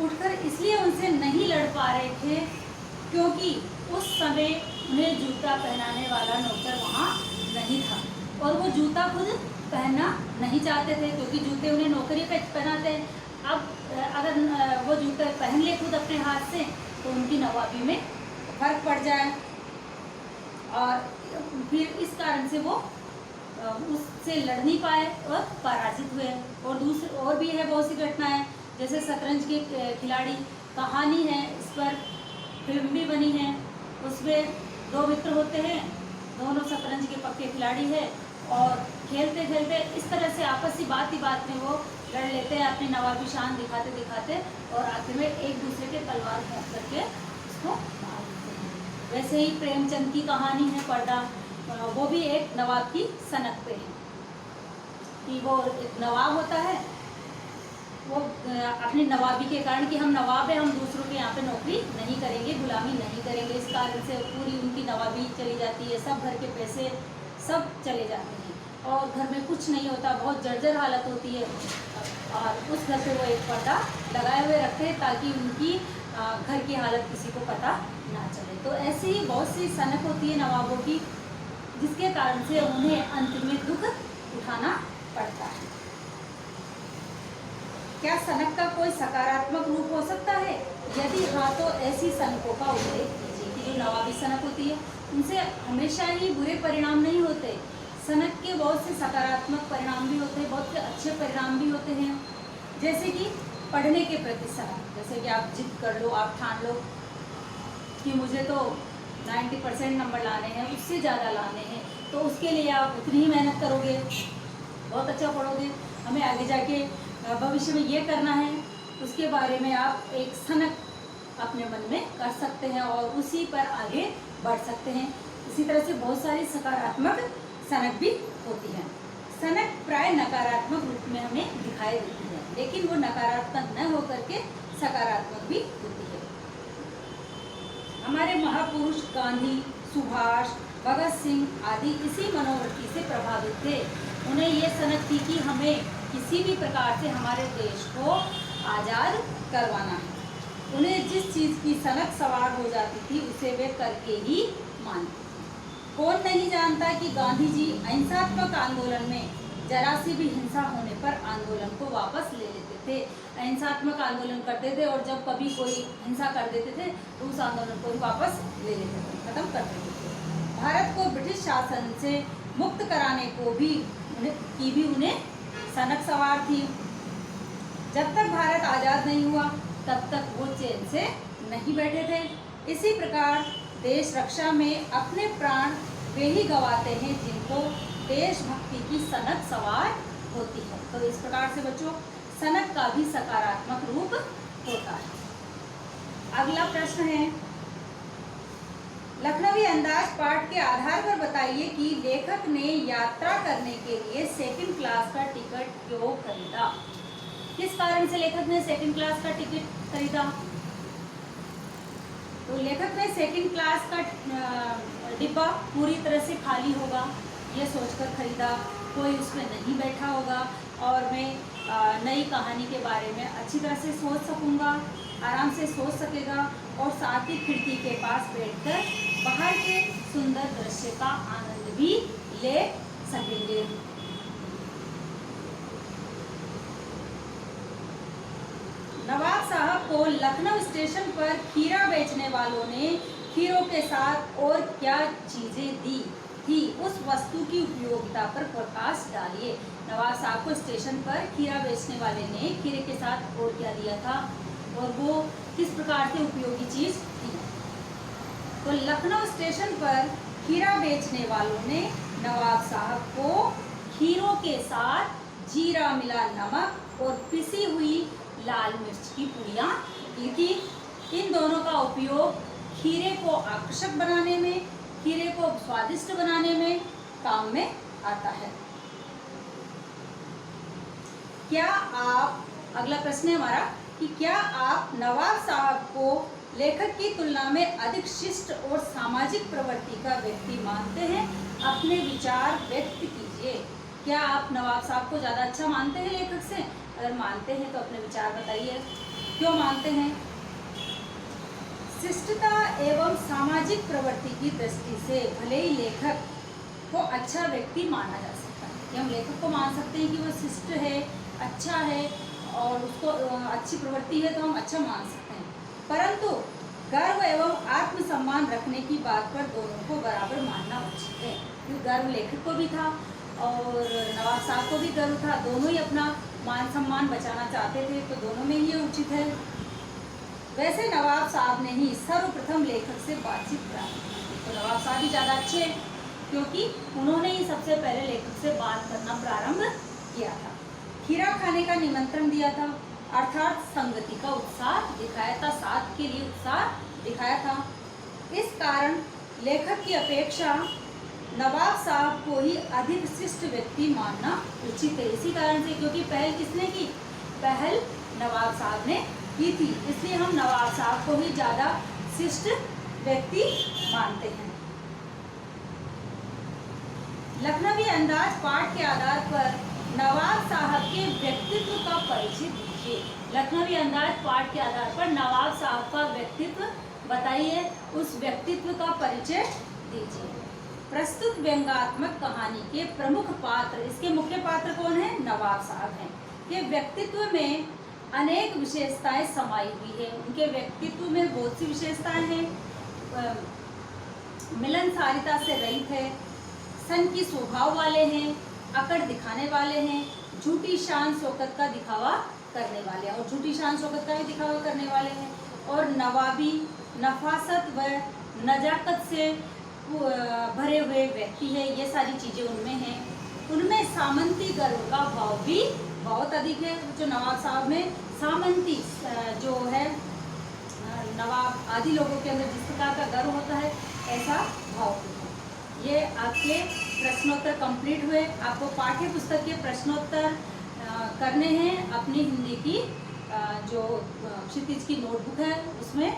A: उठकर इसलिए उनसे नहीं लड़ पा रहे थे क्योंकि उस समय उन्हें जूता पहनाने वाला नौकर वहाँ नहीं था और वो जूता खुद पहनना नहीं चाहते थे क्योंकि जूते उन्हें नौकरी पे पहनाते हैं। अब अगर वो जूते पहन ले खुद अपने हाथ से तो उनकी नवाबी में फर्क पड़ जाए और फिर इस कारण से वो उससे लड़ नहीं पाए और पराजित हुए। और दूसरे और भी है बहुत सी घटनाएं, जैसे शतरंज के खिलाड़ी कहानी है, इस पर फिल्म भी बनी है। उसमें दो मित्र होते हैं, दोनों शतरंज के पक्के खिलाड़ी हैं और खेलते खेलते इस तरह से आपसी बात ही बात में वो लड़ लेते हैं अपनी नवाबी शान दिखाते दिखाते और आखिर में एक दूसरे के तलवार फेंक करके उसको मार देते हैं। वैसे ही प्रेमचंद की कहानी है पर्दा, वो भी एक नवाब की सनक पे है कि वो एक नवाब होता है, वो अपनी नवाबी के कारण कि हम नवाब हैं, हम दूसरों के यहाँ पे नौकरी नहीं करेंगे, गुलामी नहीं करेंगे, इस कारण से पूरी उनकी नवाबी चली जाती है, सब घर के पैसे सब चले जाते हैं और घर में कुछ नहीं होता, बहुत जर्जर हालत होती है और उस घर पे वो एक पर्दा लगाए हुए रखते हैं ताकि उनकी घर की हालत किसी को पता ना चले। तो ऐसे ही बहुत सी सनक होती है नवाबों की जिसके कारण से उन्हें अंत में दुख उठाना पड़ता है। क्या सनक का कोई सकारात्मक रूप हो सकता है? यदि हाँ तो ऐसी सनकों का उल्लेख कीजिए कि जो नवाबी सनक होती है उनसे हमेशा ही बुरे परिणाम नहीं होते। सनक के बहुत से सकारात्मक परिणाम भी होते हैं, बहुत से अच्छे परिणाम भी होते हैं। जैसे कि पढ़ने के प्रति सनक, जैसे कि आप जिद कर लो, आप ठान लो कि मुझे तो 90% नंबर लाने हैं, उससे ज़्यादा लाने हैं, तो उसके लिए आप उतनी ही मेहनत करोगे, बहुत अच्छा पढ़ोगे, हमें आगे जाके भविष्य में ये करना है, उसके बारे में आप एक सनक अपने मन में कर सकते हैं और उसी पर आगे बढ़ सकते हैं। इसी तरह से बहुत सारी सकारात्मक सनक भी होती है। सनक प्राय नकारात्मक रूप में हमें दिखाई देती है, लेकिन वो नकारात्मक न होकर के सकारात्मक भी होती है। हमारे महापुरुष गांधी, सुभाष, भगत सिंह आदि इसी मनोवृत्ति से प्रभावित थे। उन्हें ये सनक थी कि हमें किसी भी प्रकार से हमारे देश को आज़ाद करवाना है। उन्हें जिस चीज़ की सनक सवार हो जाती थी उसे वे करके ही मानते थे। कौन नहीं जानता कि गांधी जी अहिंसात्मक आंदोलन में जरा सी भी हिंसा होने पर आंदोलन को वापस ले लेते थे। अहिंसात्मक आंदोलन करते थे और जब कभी कोई हिंसा कर देते थे तो उस आंदोलन को ही वापस ले लेते थे, खत्म कर देते थे। भारत को ब्रिटिश शासन से मुक्त कराने को भी उन्हें सनक सवार थी। जब तक भारत आज़ाद नहीं हुआ तब तक वो चैन से नहीं बैठे थे। इसी प्रकार देश रक्षा में अपने प्राण वे ही गंवाते हैं जिनको देशभक्ति की सनक सवार होती है। तो इस प्रकार से बच्चों सनक का भी सकारात्मक रूप होता है। अगला प्रश्न है, लखनवी अंदाज पाठ के आधार पर बताइए कि लेखक ने यात्रा करने के लिए सेकंड क्लास का टिकट क्यों खरीदा। किस कारण से लेखक ने सेकंड क्लास का टिकट खरीदा? तो लेखक ने सेकंड क्लास का डिब्बा पूरी तरह से खाली होगा ये सोचकर खरीदा, कोई उसमें नहीं बैठा होगा और मैं नई कहानी के बारे में अच्छी तरह से सोच सकूँगा, आराम से सोच सकेगा और साथ ही खिड़की के पास बैठकर बाहर के सुंदर दृश्य का आनंद भी ले सकेंगे। नवाब साहब को लखनऊ स्टेशन पर खीरा बेचने वालों ने खीरों के साथ और क्या चीजें दी थी, उस वस्तु की उपयोगिता पर प्रकाश डालिए। नवाब साहब को स्टेशन पर खीरा बेचने वाले ने खीरे के साथ और क्या दिया था और वो किस प्रकार से उपयोगी चीज थी। तो लखनऊ स्टेशन पर खीरा बेचने वालों ने नवाब साहब को खीरों के साथ जीरा मिला नमक और पिसी हुई लाल मिर्च की पुड़ियाँ दी थी। इन दोनों का उपयोग खीरे को आकर्षक बनाने में, खीरे को स्वादिष्ट बनाने में काम में आता है। क्या आप, अगला प्रश्न है हमारा कि क्या आप नवाब साहब को लेखक की तुलना में अधिक शिष्ट और सामाजिक प्रवृत्ति का व्यक्ति मानते हैं? अपने विचार व्यक्त कीजिए। क्या आप नवाब साहब को ज़्यादा अच्छा मानते हैं लेखक से? अगर मानते हैं तो अपने विचार बताइए, क्यों मानते हैं? शिष्टता एवं सामाजिक प्रवृत्ति की दृष्टि से भले ही लेखक को अच्छा व्यक्ति माना जा सकता है, कि हम लेखक को मान सकते हैं कि वो शिष्ट है, अच्छा है और उसको अच्छी प्रवृत्ति है तो हम अच्छा मान सकते हैं, परंतु गर्व एवं आत्मसम्मान रखने की बात पर दोनों को बराबर मानना उचित है। क्योंकि गर्व लेखक को भी था और नवाब साहब को भी गर्व था, दोनों ही अपना मान सम्मान बचाना चाहते थे, तो दोनों में ये उचित है। वैसे नवाब साहब ने ही सर्वप्रथम लेखक से बातचीत प्रारंभ की, तो नवाब साहब ही ज़्यादा अच्छे हैं क्योंकि उन्होंने ही सबसे पहले लेखक से बात करना प्रारंभ किया था। खीरा खाने का निमंत्रण दिया था, अर्थात संगति का उत्साह दिखाया था, साथ के लिए उत्साह दिखाया था। इस कारण लेखक की अपेक्षा नवाब साहब को ही अधिक शिष्ट व्यक्ति मानना उचित है। इसी कारण से, क्योंकि पहल किसने की? पहल नवाब साहब ने की थी, इसलिए हम नवाब साहब को ही ज़्यादा शिष्ट व्यक्ति मानते हैं। लखनवी अंदाज पाठ के आधार पर नवाब साहब के व्यक्तित्व का परिचय दीजिए। लखनवी अंदाज पाठ के आधार पर नवाब साहब का व्यक्तित्व बताइए, उस व्यक्तित्व का परिचय दीजिए। प्रस्तुत व्यंग्यात्मक कहानी के प्रमुख पात्र, इसके मुख्य पात्र कौन है? नवाब साहब हैं। के व्यक्तित्व में अनेक विशेषताएं समाई हुई है, उनके व्यक्तित्व में बहुत सी विशेषताएं हैं। मिलनसारिता से रहित है, सन की स्वभाव वाले हैं, अकड़ दिखाने वाले हैं, झूठी शान शौकत का दिखावा करने वाले हैं और झूठी शान शौकत का भी दिखावा करने वाले हैं, और नवाबी नफासत व नजाकत से भरे हुए व्यक्ति है। ये सारी चीज़ें उनमें हैं। उनमें सामंती गर्व का भाव भी बहुत अधिक है। जो नवाब साहब में सामंती जो है, नवाब आदि लोगों के अंदर जिस प्रकार का गर्व होता है, ऐसा भाव भी है। ये आपके प्रश्नोत्तर कंप्लीट हुए। आपको पाठ्य पुस्तक के प्रश्नोत्तर करने हैं, अपनी हिंदी की जो क्षितिज की नोटबुक है उसमें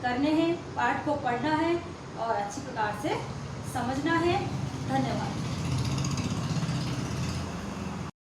A: करने हैं। पाठ को पढ़ना है और अच्छी प्रकार से समझना है। धन्यवाद।